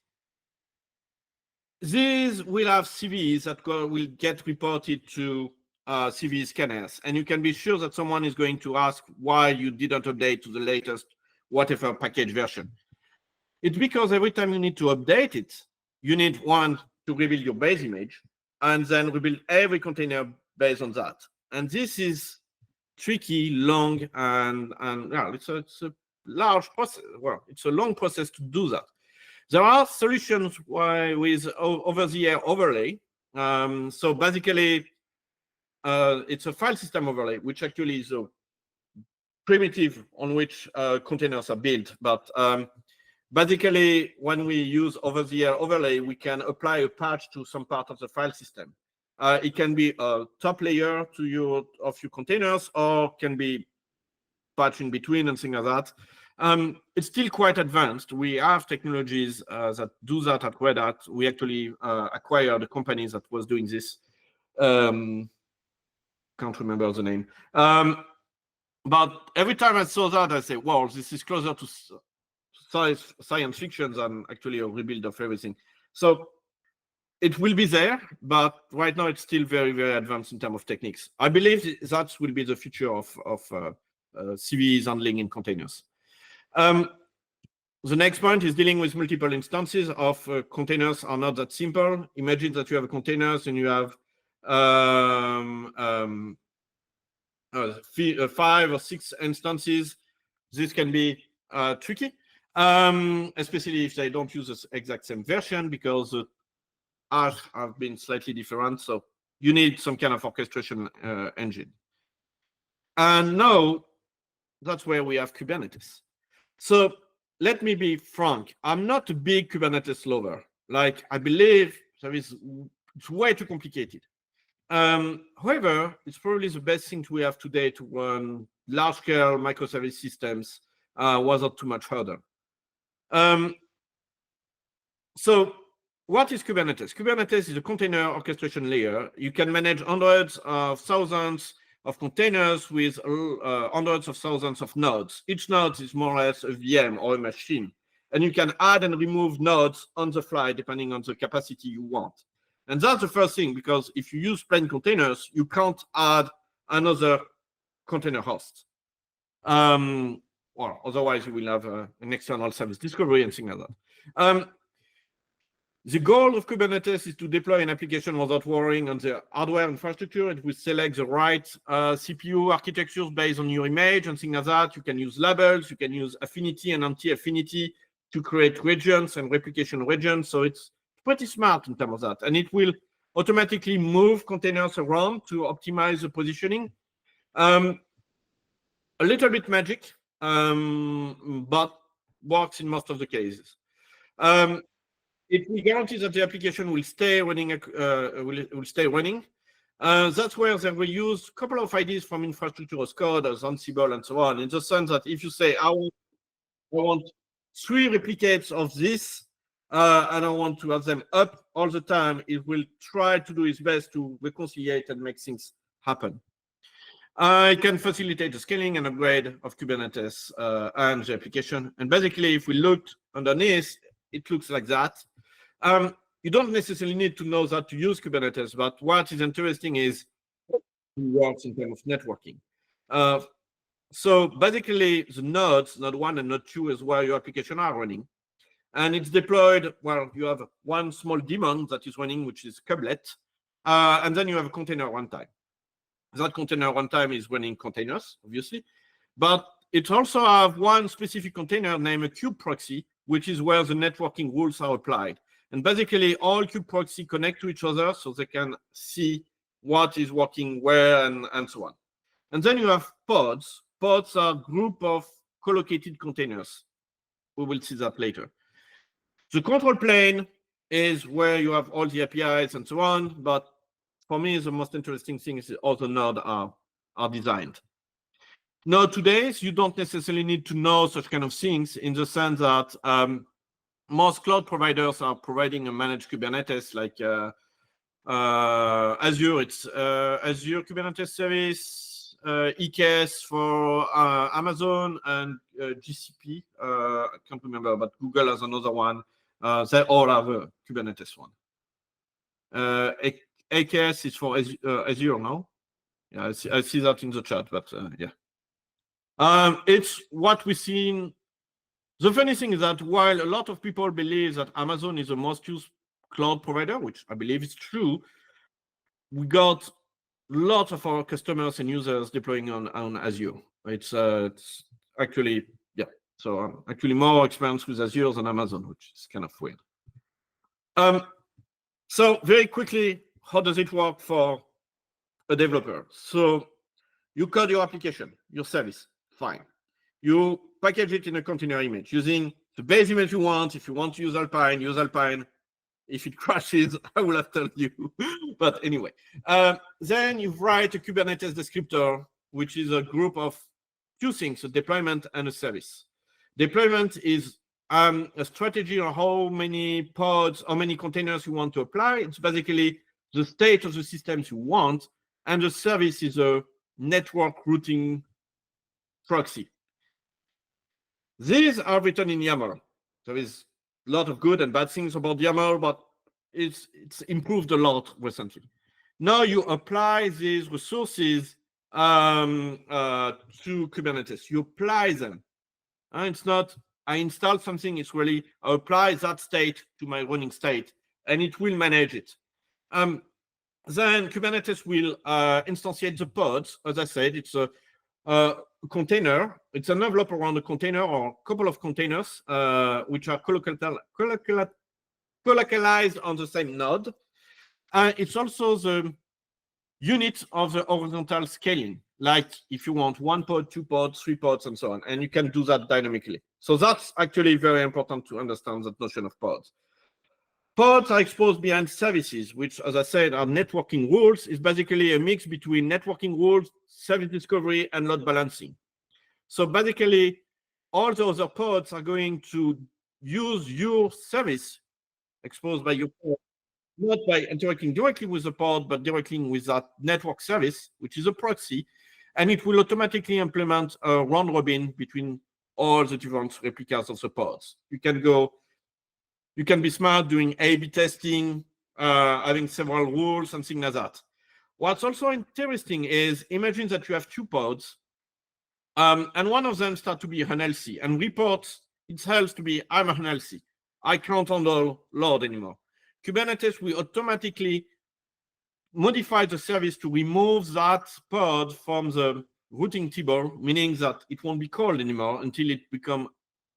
these will have CVs that will get reported to CV scanners, and you can be sure that someone is going to ask why you didn't update to the latest whatever package version. It's because every time you need to update it, you need one to rebuild your base image and then rebuild every container based on that. And this is tricky, long, and yeah, it's a large process. Well, it's a long process to do that. There are solutions with over-the-air overlay. So basically, it's a file system overlay, which actually is a primitive on which containers are built. But basically, when we use over-the-air overlay, we can apply a patch to some part of the file system. It can be a top layer of your containers, or can be patch in between and things like that. It's still quite advanced. We have technologies that do that at Red Hat. We actually acquired a company that was doing this. Can't remember the name. But every time I saw that, I say, well, this is closer to science fiction than actually a rebuild of everything. So it will be there, but right now it's still very, very advanced in terms of techniques. I believe that will be the future of CVEs handling in containers. The next point is dealing with multiple instances of containers are not that simple. Imagine that you have containers and you have 5 or 6 instances. This can be tricky, especially if they don't use the exact same version, because the R's have been slightly different. So you need some kind of orchestration engine. And now that's where we have Kubernetes. So let me be frank. I'm not a big Kubernetes lover. Like, I believe it's way too complicated. However, it's probably the best thing we have today to run large-scale microservice systems without too much hurdle. So what is Kubernetes? Kubernetes is a container orchestration layer. You can manage hundreds of thousands of containers with hundreds of thousands of nodes. Each node is more or less a VM or a machine. And you can add and remove nodes on the fly depending on the capacity you want. And that's the first thing, because if you use plain containers, you can't add another container host. Or otherwise you will have an external service discovery and things like that. The goal of Kubernetes is to deploy an application without worrying on the hardware infrastructure. It will select the right CPU architectures based on your image and things like that. You can use labels, you can use affinity and anti-affinity to create regions and replication regions. So it's pretty smart in terms of that. And it will automatically move containers around to optimize the positioning. A little bit magic, but works in most of the cases. It will guarantee that the application will stay running. That's where they will use a couple of ideas from infrastructure as code, as Ansible, and so on. In the sense that if you say, I want 3 replicates of this, and I want to have them up all the time, it will try to do its best to reconcile and make things happen. It can facilitate the scaling and upgrade of Kubernetes and the application. And basically, if we looked underneath, it looks like that. You don't necessarily need to know that to use Kubernetes, but what is interesting is it works in terms of networking. So basically, the nodes, node 1 and node 2, is where your application are running. And it's deployed, well, you have one small daemon that is running, which is kubelet, and then you have a container runtime. That container runtime is running containers, obviously, but it also have one specific container named a kube proxy, which is where the networking rules are applied. And basically, all kube proxy connect to each other so they can see what is working where and so on. And then you have pods. Pods are a group of collocated containers. We will see that later. The control plane is where you have all the APIs and so on, but for me, the most interesting thing is all the nodes are designed. Nowadays, you don't necessarily need to know such kind of things, in the sense that most cloud providers are providing a managed Kubernetes, like Azure. It's Azure Kubernetes Service, EKS for Amazon, and GCP. I can't remember, but Google has another one. They all have a Kubernetes one. AKS is for Azure now. Yeah, I see that in the chat, but yeah. It's what we've seen. The funny thing is that while a lot of people believe that Amazon is the most used cloud provider, which I believe is true, we got lots of our customers and users deploying on Azure. It's actually, yeah. So I'm actually more experienced with Azure than Amazon, which is kind of weird. So very quickly, how does it work for a developer? So you code your application, your service, fine. You package it in a container image using the base image you want. If you want to use Alpine, use Alpine. If it crashes, I will have told you. But anyway, then you write a Kubernetes descriptor, which is a group of two things, a deployment and a service. Deployment is a strategy on how many pods, how many containers you want to apply. It's basically the state of the systems you want, and the service is a network routing proxy. These are written in YAML. There is a lot of good and bad things about YAML, but it's improved a lot recently. Now you apply these resources to Kubernetes. You apply them. It's not I install something, it's really I apply that state to my running state, and it will manage it. Then Kubernetes will instantiate the pods. As I said, it's a container. It's an envelope around a container or a couple of containers, which are colocalized on the same node. It's also the unit of the horizontal scaling, like if you want 1 pod, 2 pods, 3 pods, and so on, and you can do that dynamically. So that's actually very important to understand that notion of pods. Pods are exposed behind services, which, as I said, are networking rules. Is basically a mix between networking rules, service discovery, and load balancing. So basically, all the other pods are going to use your service exposed by your pod, not by interacting directly with the pod, but directly with that network service, which is a proxy, and it will automatically implement a round robin between all the different replicas of the pods. You can be smart doing A/B testing, having several rules and things like that. What's also interesting is imagine that you have 2 pods, and one of them starts to be unhealthy and reports its health to be, I'm unhealthy. I can't handle load anymore. Kubernetes will automatically modify the service to remove that pod from the routing table, meaning that it won't be called anymore until it becomes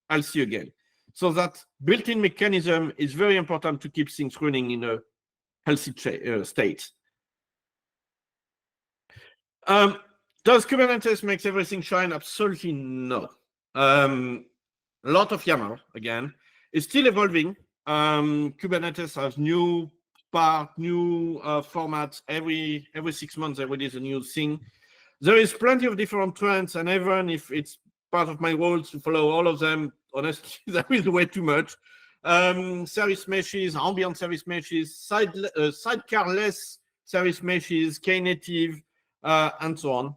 healthy again. So that built-in mechanism is very important to keep things running in a healthy state. Does Kubernetes make everything shine? Absolutely no. A lot of YAML, again. It's still evolving. Kubernetes has new formats. Every 6 months, there is a new thing. There is plenty of different trends, and even if it's part of my role to follow all of them, honestly, that is way too much. Service meshes, ambient service meshes, sidecar-less service meshes, Knative, and so on.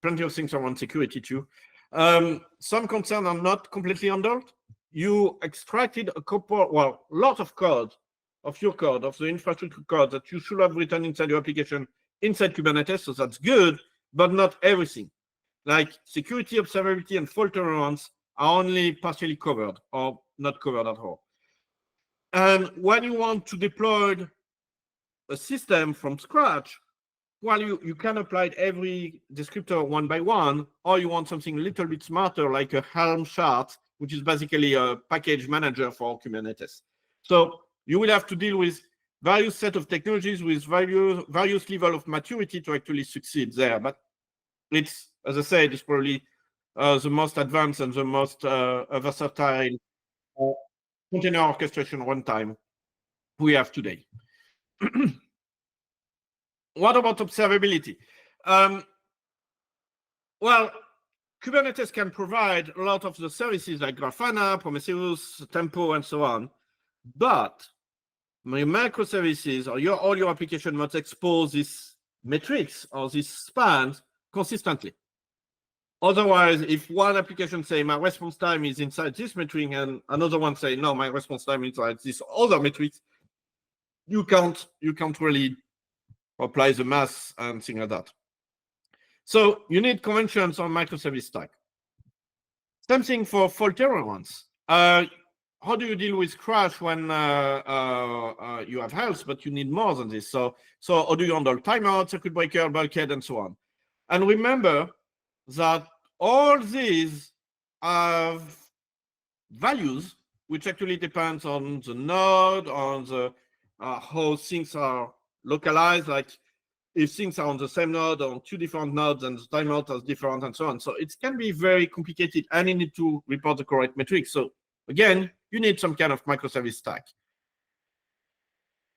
Plenty of things around security too. Some concerns are not completely handled. You extracted a lot of code, of your code, of the infrastructure code that you should have written inside your application inside Kubernetes, so that's good, but not everything. Like security, observability, and fault tolerance are only partially covered or not covered at all. And when you want to deploy a system from scratch, well, you can apply every descriptor one by one, or you want something a little bit smarter, like a Helm chart, which is basically a package manager for Kubernetes. So you will have to deal with various set of technologies with various level of maturity to actually succeed there. But it's, as I said, it's probably the most advanced and the most versatile container orchestration runtime we have today. What about observability? Well, Kubernetes can provide a lot of the services like Grafana, Prometheus, Tempo, and so on. But my microservices or all your application must expose these metrics or these spans consistently. Otherwise, if one application say my response time is inside this metric and another one say no, my response time is inside this other metrics, you can't really apply the math and things like that. So you need conventions on microservice stack. Same thing for fault tolerance. How do you deal with crash when you have health, but you need more than this? So how do you handle timeout, circuit breaker, bulkhead, and so on? And remember that all these have values, which actually depends on the node, on the how things are localized, like if things are on the same node or on two different nodes and the timeout is different and so on. So it can be very complicated and you need to report the correct metrics. So again, you need some kind of microservice stack.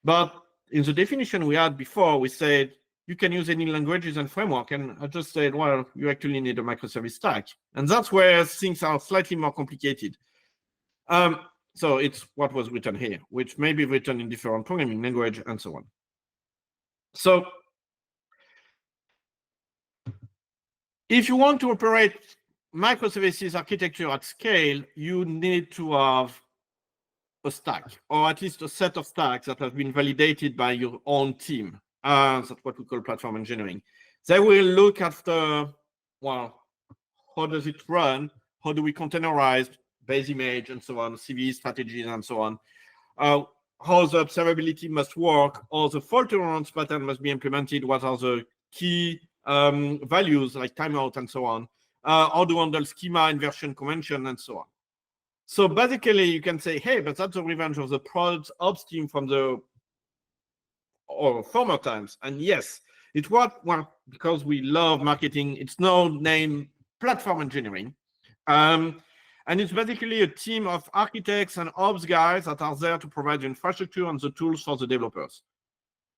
But in the definition we had before, we said you can use any languages and framework. And I just said, well, you actually need a microservice stack. And that's where things are slightly more complicated. So it's what was written here, which may be written in different programming language and so on. So if you want to operate microservices architecture at scale, you need to have a stack, or at least a set of stacks that have been validated by your own team. That's what we call platform engineering. They will look after, well, how does it run? How do we containerize base image and so on, CVE strategies and so on? How the observability must work, or the fault tolerance pattern must be implemented, what are the key values like timeout and so on, how to handle schema, inversion, convention, and so on. So basically, you can say, hey, but that's the revenge of the product ops team from the former times. And yes, it's what, well, because we love marketing, it's now named platform engineering. And it's basically a team of architects and ops guys that are there to provide the infrastructure and the tools for the developers.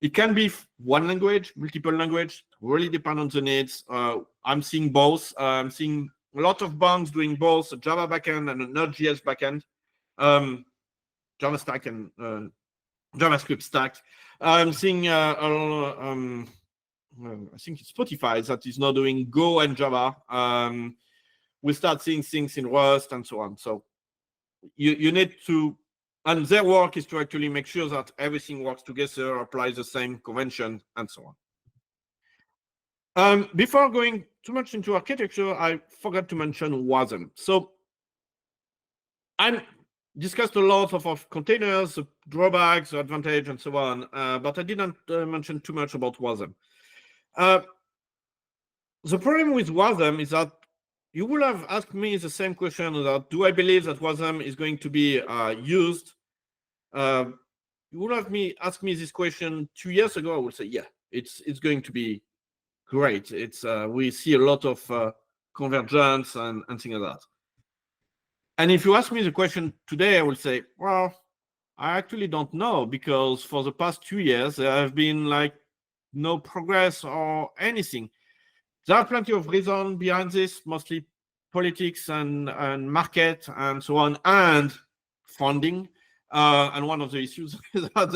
It can be one language, multiple language, really depend on the needs. I'm seeing both. I'm seeing a lot of banks doing both a Java backend and a Node.js backend, Java stack and JavaScript stack. I'm seeing, I think it's Spotify that is now doing Go and Java. We start seeing things in Rust and so on. So you need to, and their work is to actually make sure that everything works together, applies the same convention, and so on. Before going too much into architecture, I forgot to mention WASM. So I discussed a lot of containers, the drawbacks, the advantage, and so on, but I didn't mention too much about WASM. The problem with WASM is that you will have asked me the same question about, do I believe that WASM is going to be used? You would have asked me this question 2 years ago. I would say, yeah, it's going to be great. It's we see a lot of convergence and things like that. And if you ask me the question today, I will say, well, I actually don't know, because for the past 2 years, there have been like no progress or anything. There are plenty of reasons behind this, mostly politics and market and so on, and funding. And one of the issues is that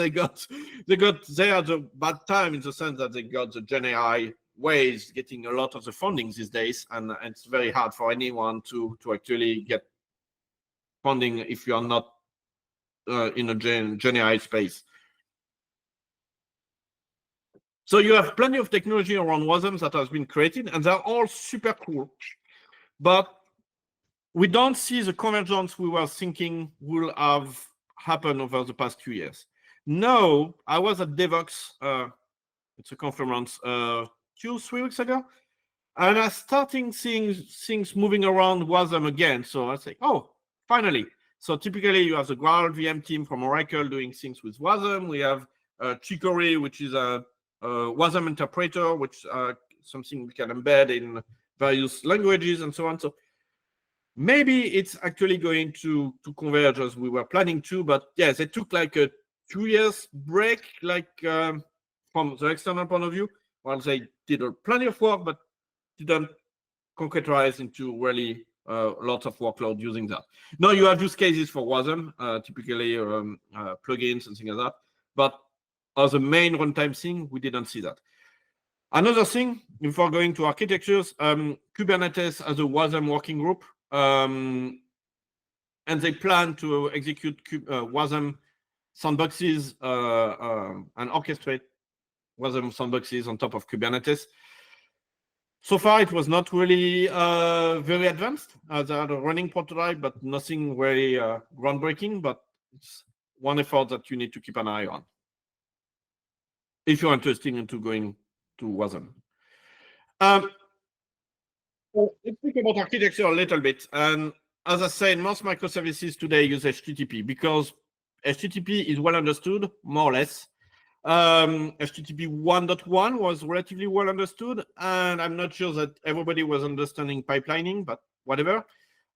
they had a bad time in the sense that they got the Gen AI ways getting a lot of the funding these days, and it's very hard for anyone to actually get funding if you are not in a Gen AI space. So you have plenty of technology around WASM that has been created, and they're all super cool. But we don't see the convergence we were thinking will have happened over the past 2 years. No, I was at Devox, it's a conference 2-3 weeks ago, and I started seeing things moving around WASM again. So I say, oh, finally. So typically you have the Graal VM team from Oracle doing things with WASM. We have Chicory, which is a WASM interpreter, which something we can embed in various languages and so on. So maybe it's actually going to converge as we were planning to, but yes, it took like a 2 years break, like from the external point of view. Well, they did plenty of work, but didn't concretize into really lots of workload using that. Now you have use cases for WASM, typically plugins and things like that. But as a main runtime thing, we didn't see that. Another thing, before going to architectures, Kubernetes has a WASM working group, and they plan to execute WASM sandboxes and orchestrate WASM sandboxes on top of Kubernetes. So far, it was not really very advanced. They had a running prototype, but nothing very groundbreaking. But it's one effort that you need to keep an eye on if you're interested into going to WASM. Let's speak about architecture a little bit. And as I said, most microservices today use HTTP because HTTP is well understood, more or less. HTTP 1.1 was relatively well understood, and I'm not sure that everybody was understanding pipelining, but whatever.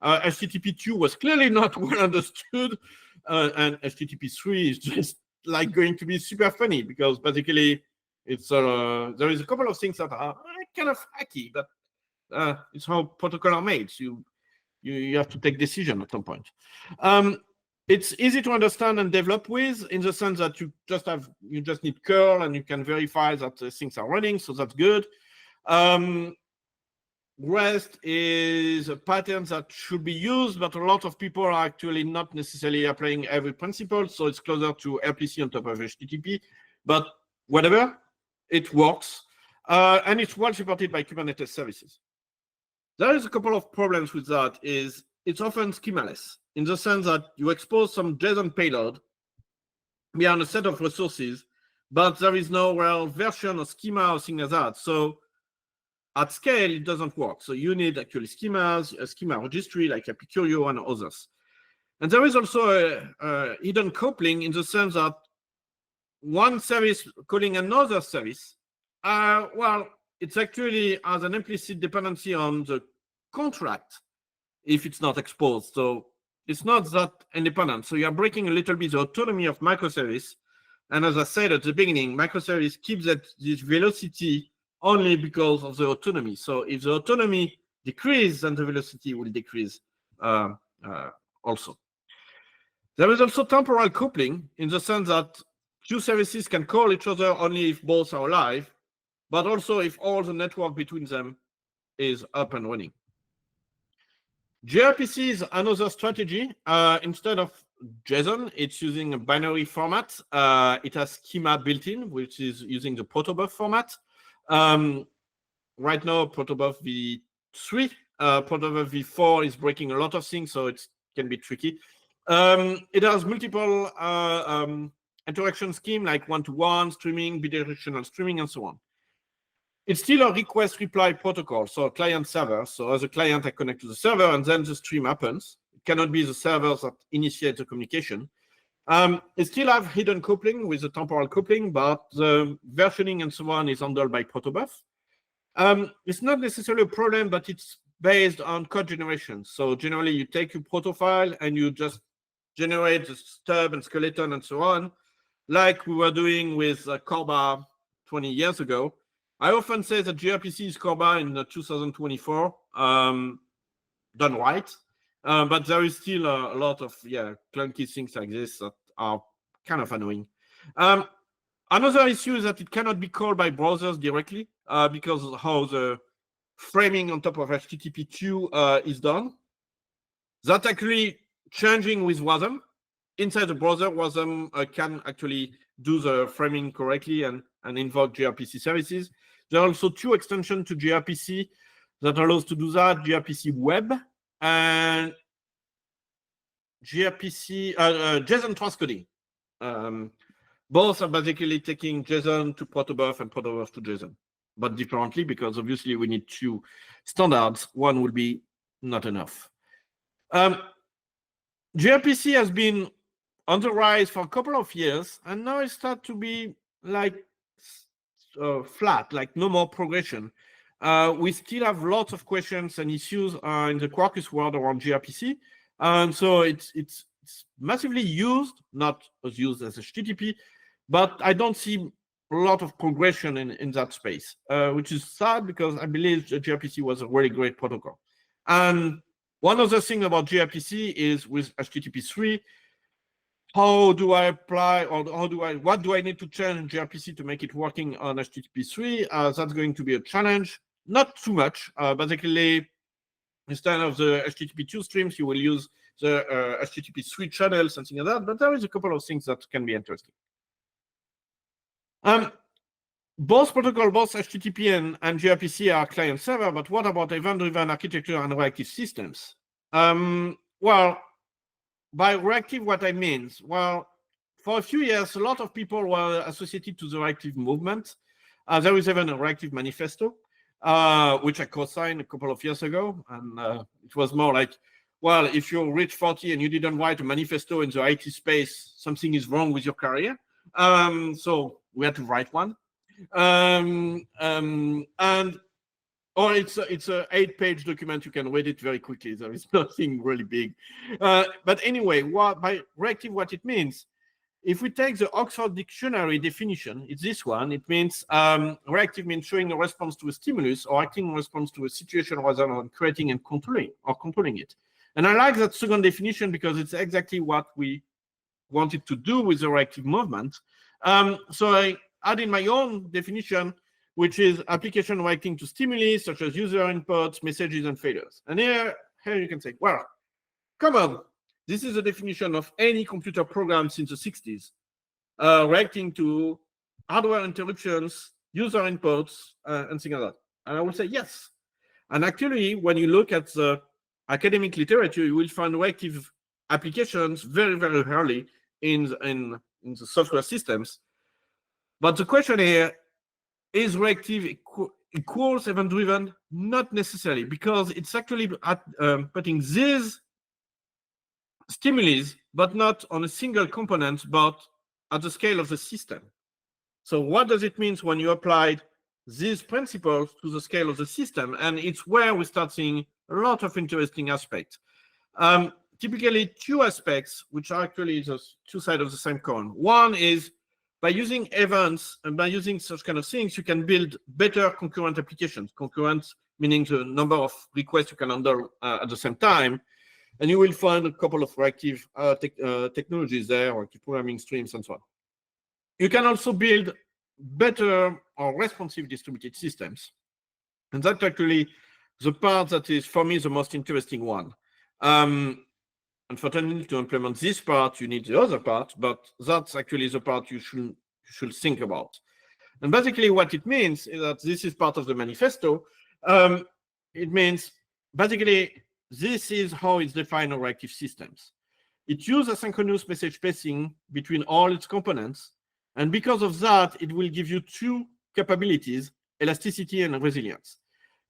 HTTP 2 was clearly not well understood, and HTTP 3 is just like going to be super funny because basically it's there is a couple of things that are kind of hacky, but it's how protocols are made. So you have to take decision at some point. It's easy to understand and develop with in the sense that you just need curl and you can verify that things are running, so that's good. REST is a pattern that should be used, but a lot of people are actually not necessarily applying every principle, so it's closer to RPC on top of HTTP, but whatever, it works, and it's well supported by Kubernetes services. There is a couple of problems with that. Is it's often schemaless in the sense that you expose some JSON payload beyond a set of resources, but there is no real version or schema or thing like that. So at scale, it doesn't work. So you need actually schemas, a schema registry like Epicurio and others. And there is also a hidden coupling in the sense that one service calling another service, well, it's actually has an implicit dependency on the contract if it's not exposed. So it's not that independent. So you're breaking a little bit the autonomy of microservice. And as I said at the beginning, microservice keeps this velocity only because of the autonomy. So if the autonomy decreases, then the velocity will decrease also. There is also temporal coupling in the sense that few services can call each other only if both are alive, but also if all the network between them is up and running. gRPC is another strategy. Instead of JSON, it's using a binary format. It has schema built in, which is using the protobuf format. Right now, protobuf v3, protobuf v4 is breaking a lot of things, so it can be tricky. It has multiple interaction scheme like one-to-one streaming, bidirectional streaming, and so on. It's still a request-reply protocol, so a client-server. So as a client, I connect to the server, and then the stream happens. It cannot be the servers that initiate the communication. It still have hidden coupling with the temporal coupling, but the versioning and so on is handled by protobuf. It's not necessarily a problem, but it's based on code generation. So generally, you take your proto file and you just generate the stub and skeleton and so on, like we were doing with Corba 20 years ago. I often say that gRPC is Corba in 2024, done right, but there is still a lot of clunky things like this that are kind of annoying. Another issue is that it cannot be called by browsers directly because of how the framing on top of HTTP2 is done. That's actually changing with WASM. Inside the browser, WASM can actually do the framing correctly and invoke gRPC services. There are also two extensions to gRPC that allows to do that, gRPC Web and gRPC JSON transcoding. Both are basically taking JSON to protobuf and protobuf to JSON, but differently because obviously we need two standards. One will be not enough. gRPC has been on the rise for a couple of years, and now it starts to be like flat, like no more progression. We still have lots of questions and issues in the Quarkus world around gRPC, and so it's massively used, not as used as HTTP, but I don't see a lot of progression in that space, which is sad because I believe gRPC was a really great protocol. And one other thing about gRPC is with HTTP3, how do I apply, or what do I need to change in gRPC to make it working on HTTP3? That's going to be a challenge. Not too much. Basically, instead of the HTTP2 streams, you will use the HTTP3 channel, something like that. But there is a couple of things that can be interesting. Both protocol, both HTTP and gRPC are client-server, but what about event-driven architecture and reactive systems? Well, by reactive, what I mean? Well, for a few years, a lot of people were associated to the reactive movement. There is even a reactive manifesto, which I co-signed a couple of years ago. And it was more like, well, if you reach 40 and you didn't write a manifesto in the IT space, something is wrong with your career. So we had to write one. It's a 8-page document. You can read it very quickly. There is nothing really big. But anyway, by reactive, what it means, if we take the Oxford Dictionary definition, it's this one. It means reactive means showing a response to a stimulus or acting in response to a situation rather than creating and controlling it. And I like that second definition because it's exactly what we wanted to do with the reactive movement. So I added my own definition, which is application reacting to stimuli such as user inputs, messages, and failures. And here you can say, well, come on, this is a definition of any computer program since the 60s, reacting to hardware interruptions, user inputs, and things like that. And I would say yes. And actually, when you look at the academic literature, you will find reactive applications very, very early in the software systems. But the question here, is reactive equals event-driven? Not necessarily, because it's actually putting these stimuli, but not on a single component, but at the scale of the system. So what does it mean when you applied these principles to the scale of the system? And it's where we start seeing a lot of interesting aspects. Typically, two aspects, which are actually the two sides of the same coin. One is by using events and by using such kind of things, you can build better concurrent applications. Concurrent meaning the number of requests you can handle at the same time. And you will find a couple of reactive technologies there, or programming streams and so on. You can also build better or responsive distributed systems. And that's actually the part that is, for me, the most interesting one. Unfortunately, to implement this part, you need the other part, but that's actually the part you should think about. And basically what it means is that this is part of the manifesto. It means basically this is how it's defined on reactive systems. It uses asynchronous message passing between all its components. And because of that, it will give you two capabilities, elasticity and resilience.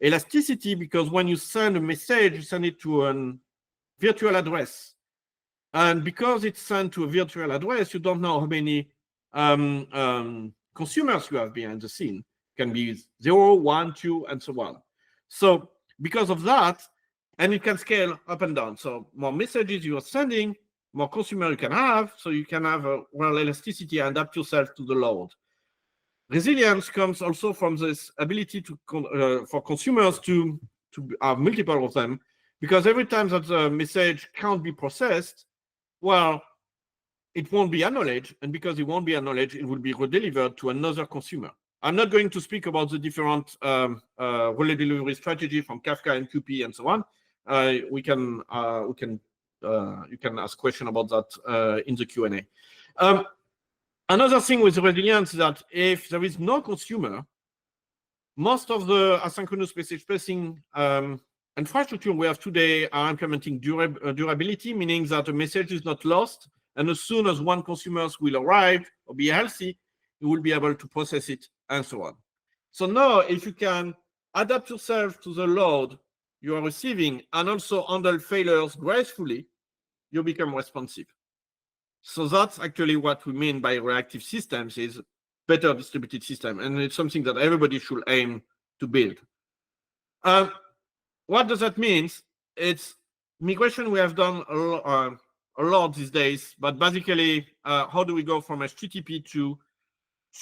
Elasticity, because when you send a message, you send it to a virtual address. And because it's sent to a virtual address, you don't know how many consumers you have behind the scene. It can be 0, 1, 2, and so on. So because of that, and it can scale up and down. So more messages you are sending, more consumer you can have, so you can have a well elasticity and adapt yourself to the load. Resilience comes also from this ability to for consumers to have multiple of them, because every time that the message can't be processed, well, it won't be acknowledged, and because it won't be acknowledged, it will be redelivered to another consumer. I'm not going to speak about the different relay delivery strategy from Kafka and QP and so on. You can ask questions about that in the Q&A. Another thing with resilience is that if there is no consumer, most of the asynchronous message passing infrastructure we have today are implementing durability, meaning that a message is not lost, and as soon as one consumer will arrive or be healthy, you will be able to process it and so on. So now, if you can adapt yourself to the load you are receiving and also handle failures gracefully, you become responsive. So that's actually what we mean by reactive systems, is better distributed system, and it's something that everybody should aim to build. What does that mean? It's migration we have done a lot these days, but basically, how do we go from HTTP to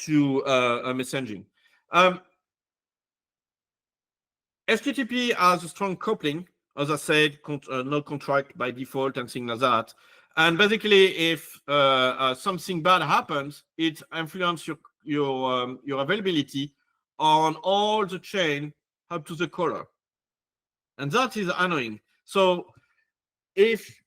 to messaging. HTTP has a strong coupling, as I said, no contract by default and things like that. And basically, if something bad happens, it influences your availability on all the chain up to the caller, and that is annoying. So if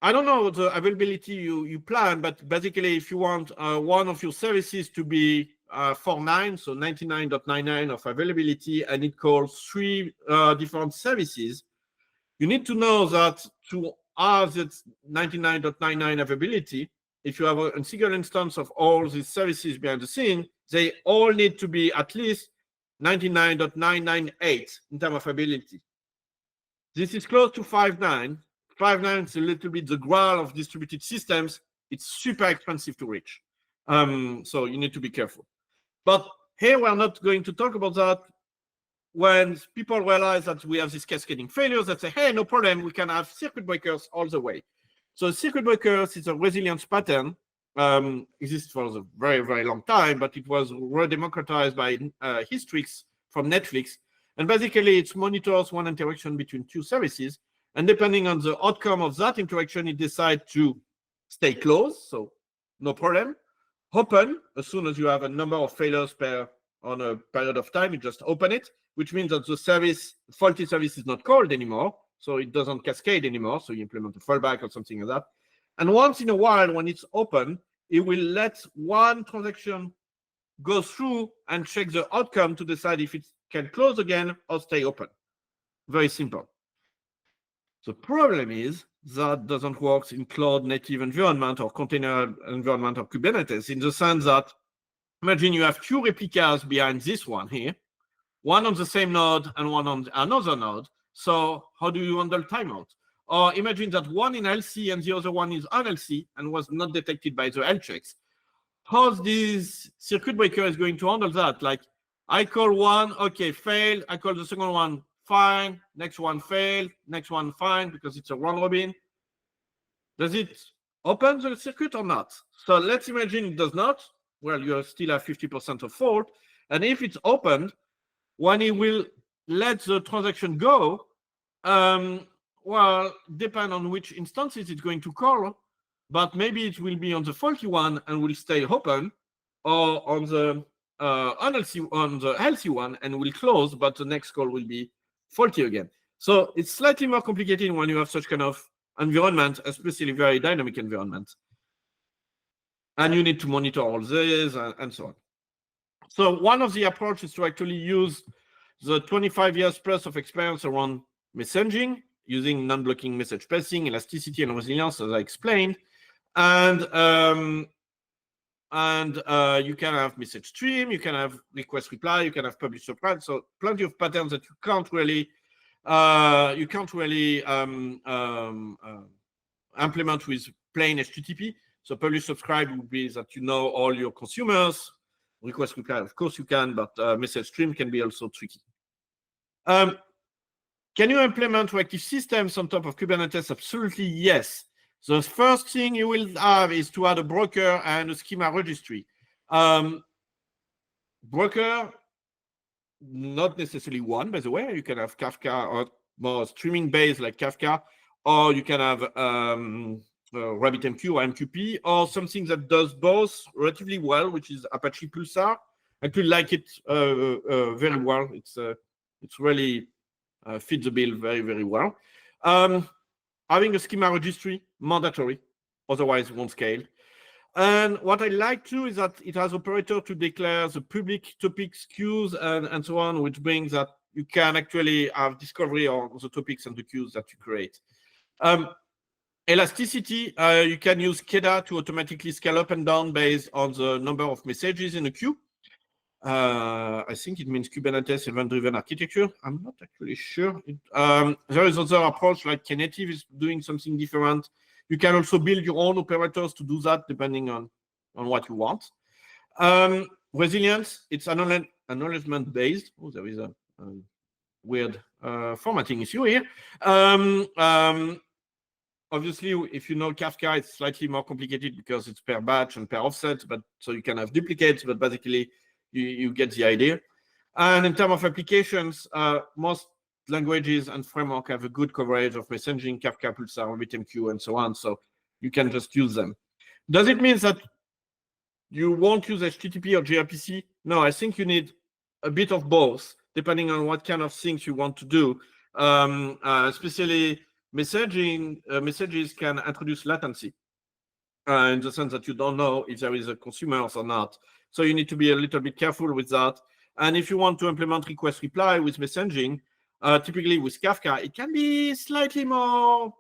I don't know the availability you plan, but basically, if you want one of your services to be 4.9, so 99.99 of availability, and it calls 3 different services, you need to know that to have that 99.99 availability, if you have a single instance of all these services behind the scene, they all need to be at least 99.998 in terms of availability. This is close to 5.9. 5.9 is a little bit the graal of distributed systems. It's super expensive to reach. So you need to be careful. But here we're not going to talk about that. When people realize that we have these cascading failures, they say, hey, no problem, we can have circuit breakers all the way. So circuit breakers is a resilience pattern, exists for a very, very long time, but it was redemocratized by Hystrix from Netflix. And basically, it monitors one interaction between 2 services. And depending on the outcome of that interaction, it decides to stay closed, so no problem. Open, as soon as you have a number of failures on a period of time, you just open it, which means that the faulty service is not called anymore, so it doesn't cascade anymore, so you implement a fallback or something like that. And once in a while, when it's open, it will let one transaction go through and check the outcome to decide if it can close again or stay open. Very simple. The problem is that doesn't work in cloud native environment or container environment or Kubernetes, in the sense that imagine you have 2 replicas behind this one here, one on the same node and one on another node. So how do you handle timeout? Or imagine that one in LC and the other one is on LC and was not detected by the health checks. How this circuit breaker is going to handle that? Like, I call one, okay, fail. I call the second one, fine. Next one, fail. Next one, fine, because it's a round robin. Does it open the circuit or not? So let's imagine it does not. Well, you still have 50% of fault. And if it's opened, when it will let the transaction go, well, depend on which instances it's going to call, but maybe it will be on the faulty one and will stay open, or on the healthy one and will close, but the next call will be faulty again. So it's slightly more complicated when you have such kind of environment, especially very dynamic environment. And you need to monitor all this and so on. So one of the approaches is to actually use the 25 years plus of experience around messaging, using non-blocking message passing, elasticity, and resilience, as I explained. And you can have message stream, you can have request reply, you can have publish subscribe. So plenty of patterns that you can't really implement with plain HTTP. So publish subscribe would be that you know all your consumers. Request reply, of course you can, but message stream can be also tricky. Can you implement reactive systems on top of Kubernetes? Absolutely, yes. So the first thing you will have is to add a broker and a schema registry. Broker, not necessarily one, by the way. You can have Kafka or more streaming based like Kafka, or you can have RabbitMQ or MQP, or something that does both relatively well, which is Apache Pulsar. I actually like it very well. It's really fits the bill very, very well. Having a schema registry, mandatory, otherwise it won't scale. And what I like too is that it has operator to declare the public topics, queues, and so on, which brings that you can actually have discovery on the topics and the queues that you create. Elasticity, you can use KEDA to automatically scale up and down based on the number of messages in a queue. I think it means Kubernetes event-driven architecture. I'm not actually sure. There is other approach like Knative is doing something different. You can also build your own operators to do that depending on what you want. Resilience, it's acknowledgement based. Oh, there is a weird formatting issue here. obviously, if you know Kafka, it's slightly more complicated because it's per batch and per offset, but so you can have duplicates, but basically you get the idea. And in terms of applications, most languages and framework have a good coverage of messaging, Kafka, Pulsar, RabbitMQ, and so on. So you can just use them. Does it mean that you won't use HTTP or gRPC? No, I think you need a bit of both, depending on what kind of things you want to do. Especially messages can introduce latency in the sense that you don't know if there is a consumer or not. So you need to be a little bit careful with that. And if you want to implement request reply with messaging, typically with Kafka, it can be slightly more,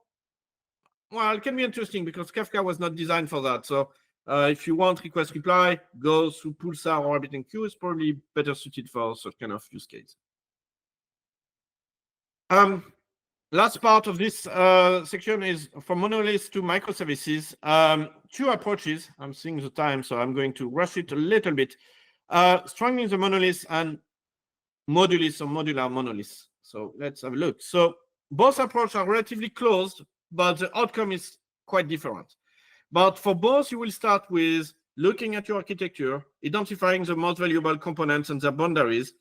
well, it can be interesting because Kafka was not designed for that. So if you want request reply, go through Pulsar or RabbitMQ. It's probably better suited for such kind of use case. Last part of this section is from monoliths to microservices. Two approaches. I'm seeing the time, so I'm going to rush it a little bit. Strengthening the monoliths and modulus or modular monoliths. So let's have a look. So both approaches are relatively close, but the outcome is quite different. But for both, you will start with looking at your architecture, identifying the most valuable components and their boundaries.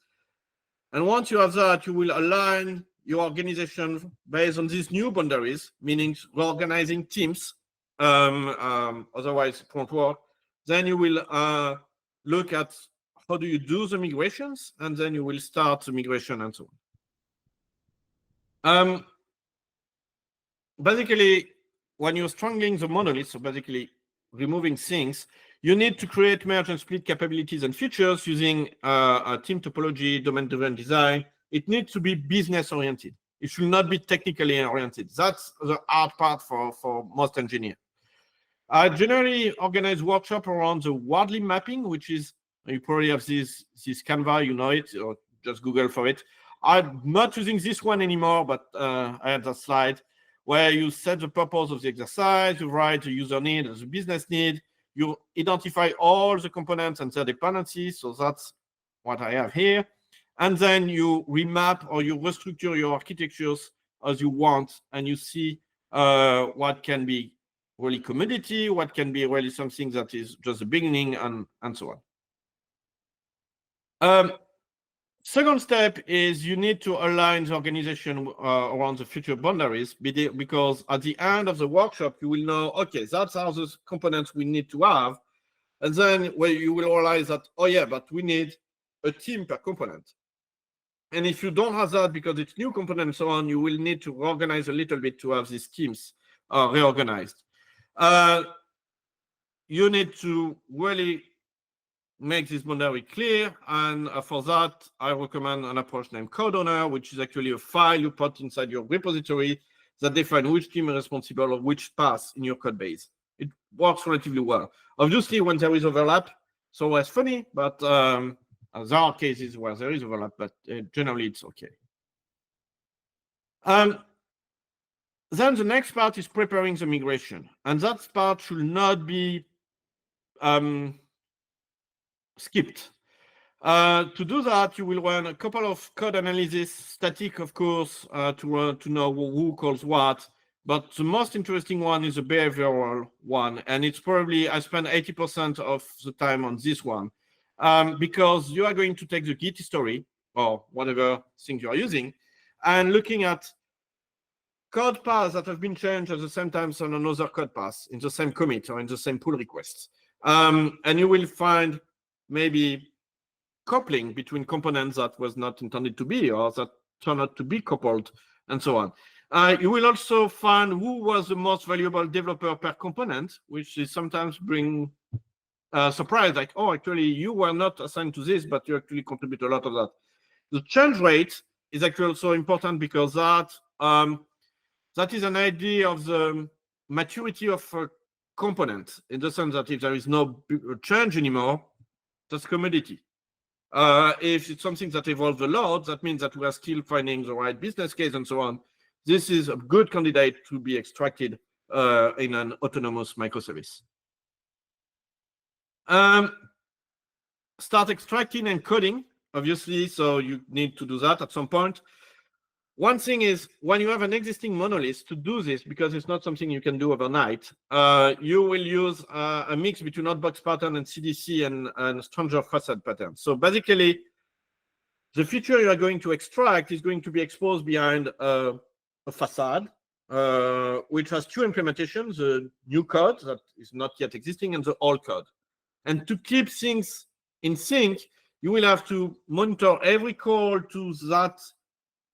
And once you have that, you will align your organization based on these new boundaries, meaning reorganizing teams. Otherwise, it won't work. Then you will look at how do you do the migrations, and then you will start the migration and so on. Basically, when you're strangling the monolith, so basically removing things, you need to create merge and split capabilities and features using a team topology, domain-driven design. It needs to be business-oriented. It should not be technically oriented. That's the hard part for most engineers. I generally organize workshops around the Wardley mapping, which is, you probably have this Canva, you know it, or just Google for it. I'm not using this one anymore, but I had that slide where you set the purpose of the exercise, you write the user need and the business need, you identify all the components and their dependencies. So that's what I have here. And then you remap or you restructure your architectures as you want, and you see what can be really commodity, what can be really something that is just the beginning, and so on. Second step is you need to align the organization around the future boundaries, because at the end of the workshop, you will know, okay, that's how the components we need to have. And then where you will realize that, oh yeah, but we need a team per component. And if you don't have that because it's new component and so on, you will need to organize a little bit to have these teams reorganized. You need to really make this boundary clear, and for that, I recommend an approach named code owner, which is actually a file you put inside your repository that defines which team is responsible or which path in your code base. It works relatively well. Obviously, when there is overlap, it's always funny, but there are cases where there is overlap, but generally it's okay. Then the next part is preparing the migration, and that part should not be skipped. To do that, you will run a couple of code analysis, static, of course, to know who calls what. But the most interesting one is a behavioral one, and it's probably, I spend 80% of the time on this one, because you are going to take the Git history or whatever thing you are using, and looking at code paths that have been changed at the same time on another code path in the same commit or in the same pull request. And you will find maybe coupling between components that was not intended to be, or that turned out to be coupled, and so on. You will also find who was the most valuable developer per component, which is sometimes bring surprise, like, oh, actually, you were not assigned to this, but you actually contribute a lot of that. The change rate is actually also important because that is an idea of the maturity of a component, in the sense that if there is no change anymore, that's commodity. If it's something that evolves a lot, that means that we are still finding the right business case and so on. This is a good candidate to be extracted in an autonomous microservice. Start extracting and coding, obviously, so you need to do that at some point. one thing is when you have an existing monolith to do this, because it's not something you can do overnight, you will use a mix between hotbox pattern and CDC and stranger facade pattern. So basically, the feature you are going to extract is going to be exposed behind a facade, which has two implementations, the new code that is not yet existing and the old code. And to keep things in sync, you will have to monitor every call to that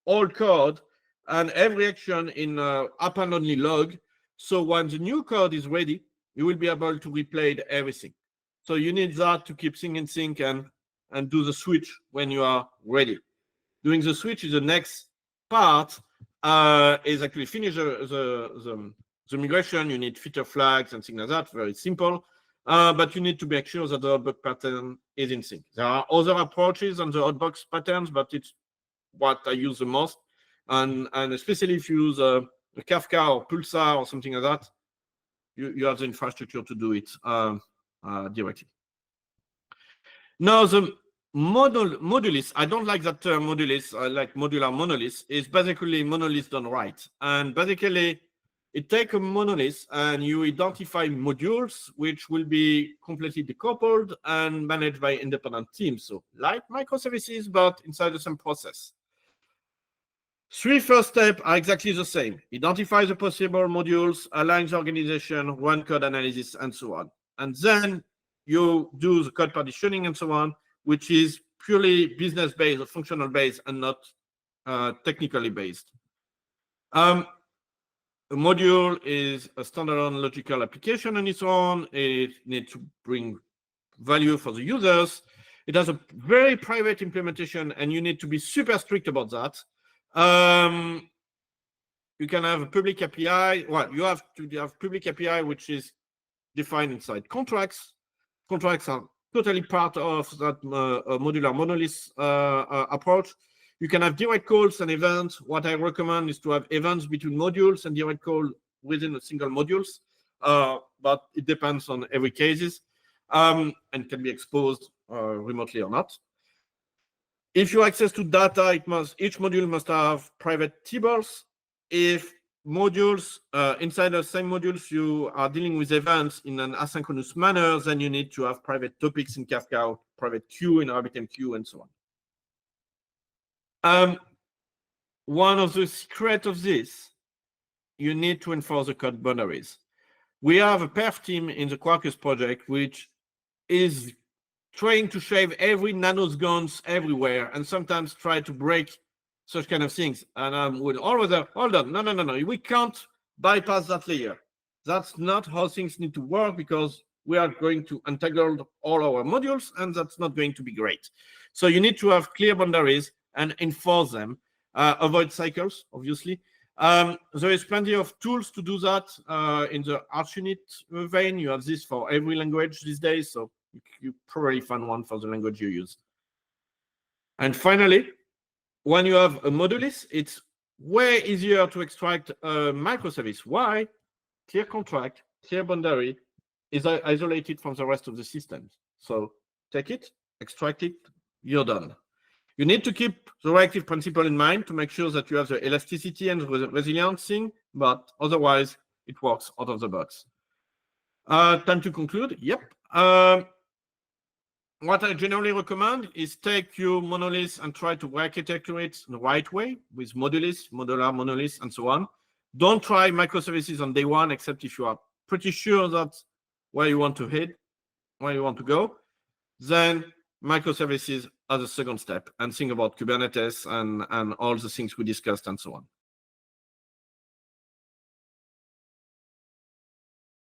old code and every action in append-only log. So when the new code is ready, you will be able to replay everything. So you need that to keep things in sync and do the switch when you are ready. Doing the switch is the next part, is actually finish the migration. You need feature flags and things like that, very simple. But you need to make sure that the hotbox pattern is in sync. There are other approaches on the hotbox patterns, but it's what I use the most. And especially if you use a Kafka or Pulsar or something like that, you have the infrastructure to do it directly. Now, the modulus, I don't like that term modulus, I like modular monolith, is basically monolith done right. And basically, it takes a monolith and you identify modules which will be completely decoupled and managed by independent teams. So like microservices, but inside the same process. Three first steps are exactly the same. Identify the possible modules, align the organization, run code analysis, and so on. And then you do the code partitioning and so on, which is purely business-based or functional-based and not technically based. A module is a standalone logical application on its own. It needs to bring value for the users. It has a very private implementation, and you need to be super strict about that. You can have a public API. Well, you have to have public API, which is defined inside contracts. Contracts are totally part of that modular monolith approach. You can have direct calls and events. What I recommend is to have events between modules and direct call within a single modules, but it depends on every cases and can be exposed remotely or not. If you access to data, each module must have private tables. If modules inside the same modules you are dealing with events in an asynchronous manner, then you need to have private topics in Kafka, private queue in RabbitMQ, and so on. One of the secrets of this, you need to enforce the code boundaries. We have a perf team in the Quarkus project, which is trying to shave every nanosecond everywhere, and sometimes try to break such kind of things. And I would always have, hold on, no, we can't bypass that layer. That's not how things need to work, because we are going to entangle all our modules, and that's not going to be great. So you need to have clear boundaries and enforce them. Avoid cycles, obviously. There is plenty of tools to do that in the Arch unit vein. You have this for every language these days, so you probably find one for the language you use. And finally, when you have a modulus, it's way easier to extract a microservice. Why? Clear contract, clear boundary is isolated from the rest of the system. So take it, extract it, you're done. You need to keep the reactive principle in mind to make sure that you have the elasticity and resiliency, but otherwise it works out of the box. Time to conclude. Yep. What I generally recommend is take your monolith and try to architecture it the right way with modulus, modular monolith, and so on. Don't try microservices on day one, except if you are pretty sure that's where you want to head, where you want to go. Then microservices as a second step, and think about Kubernetes and all the things we discussed and so on.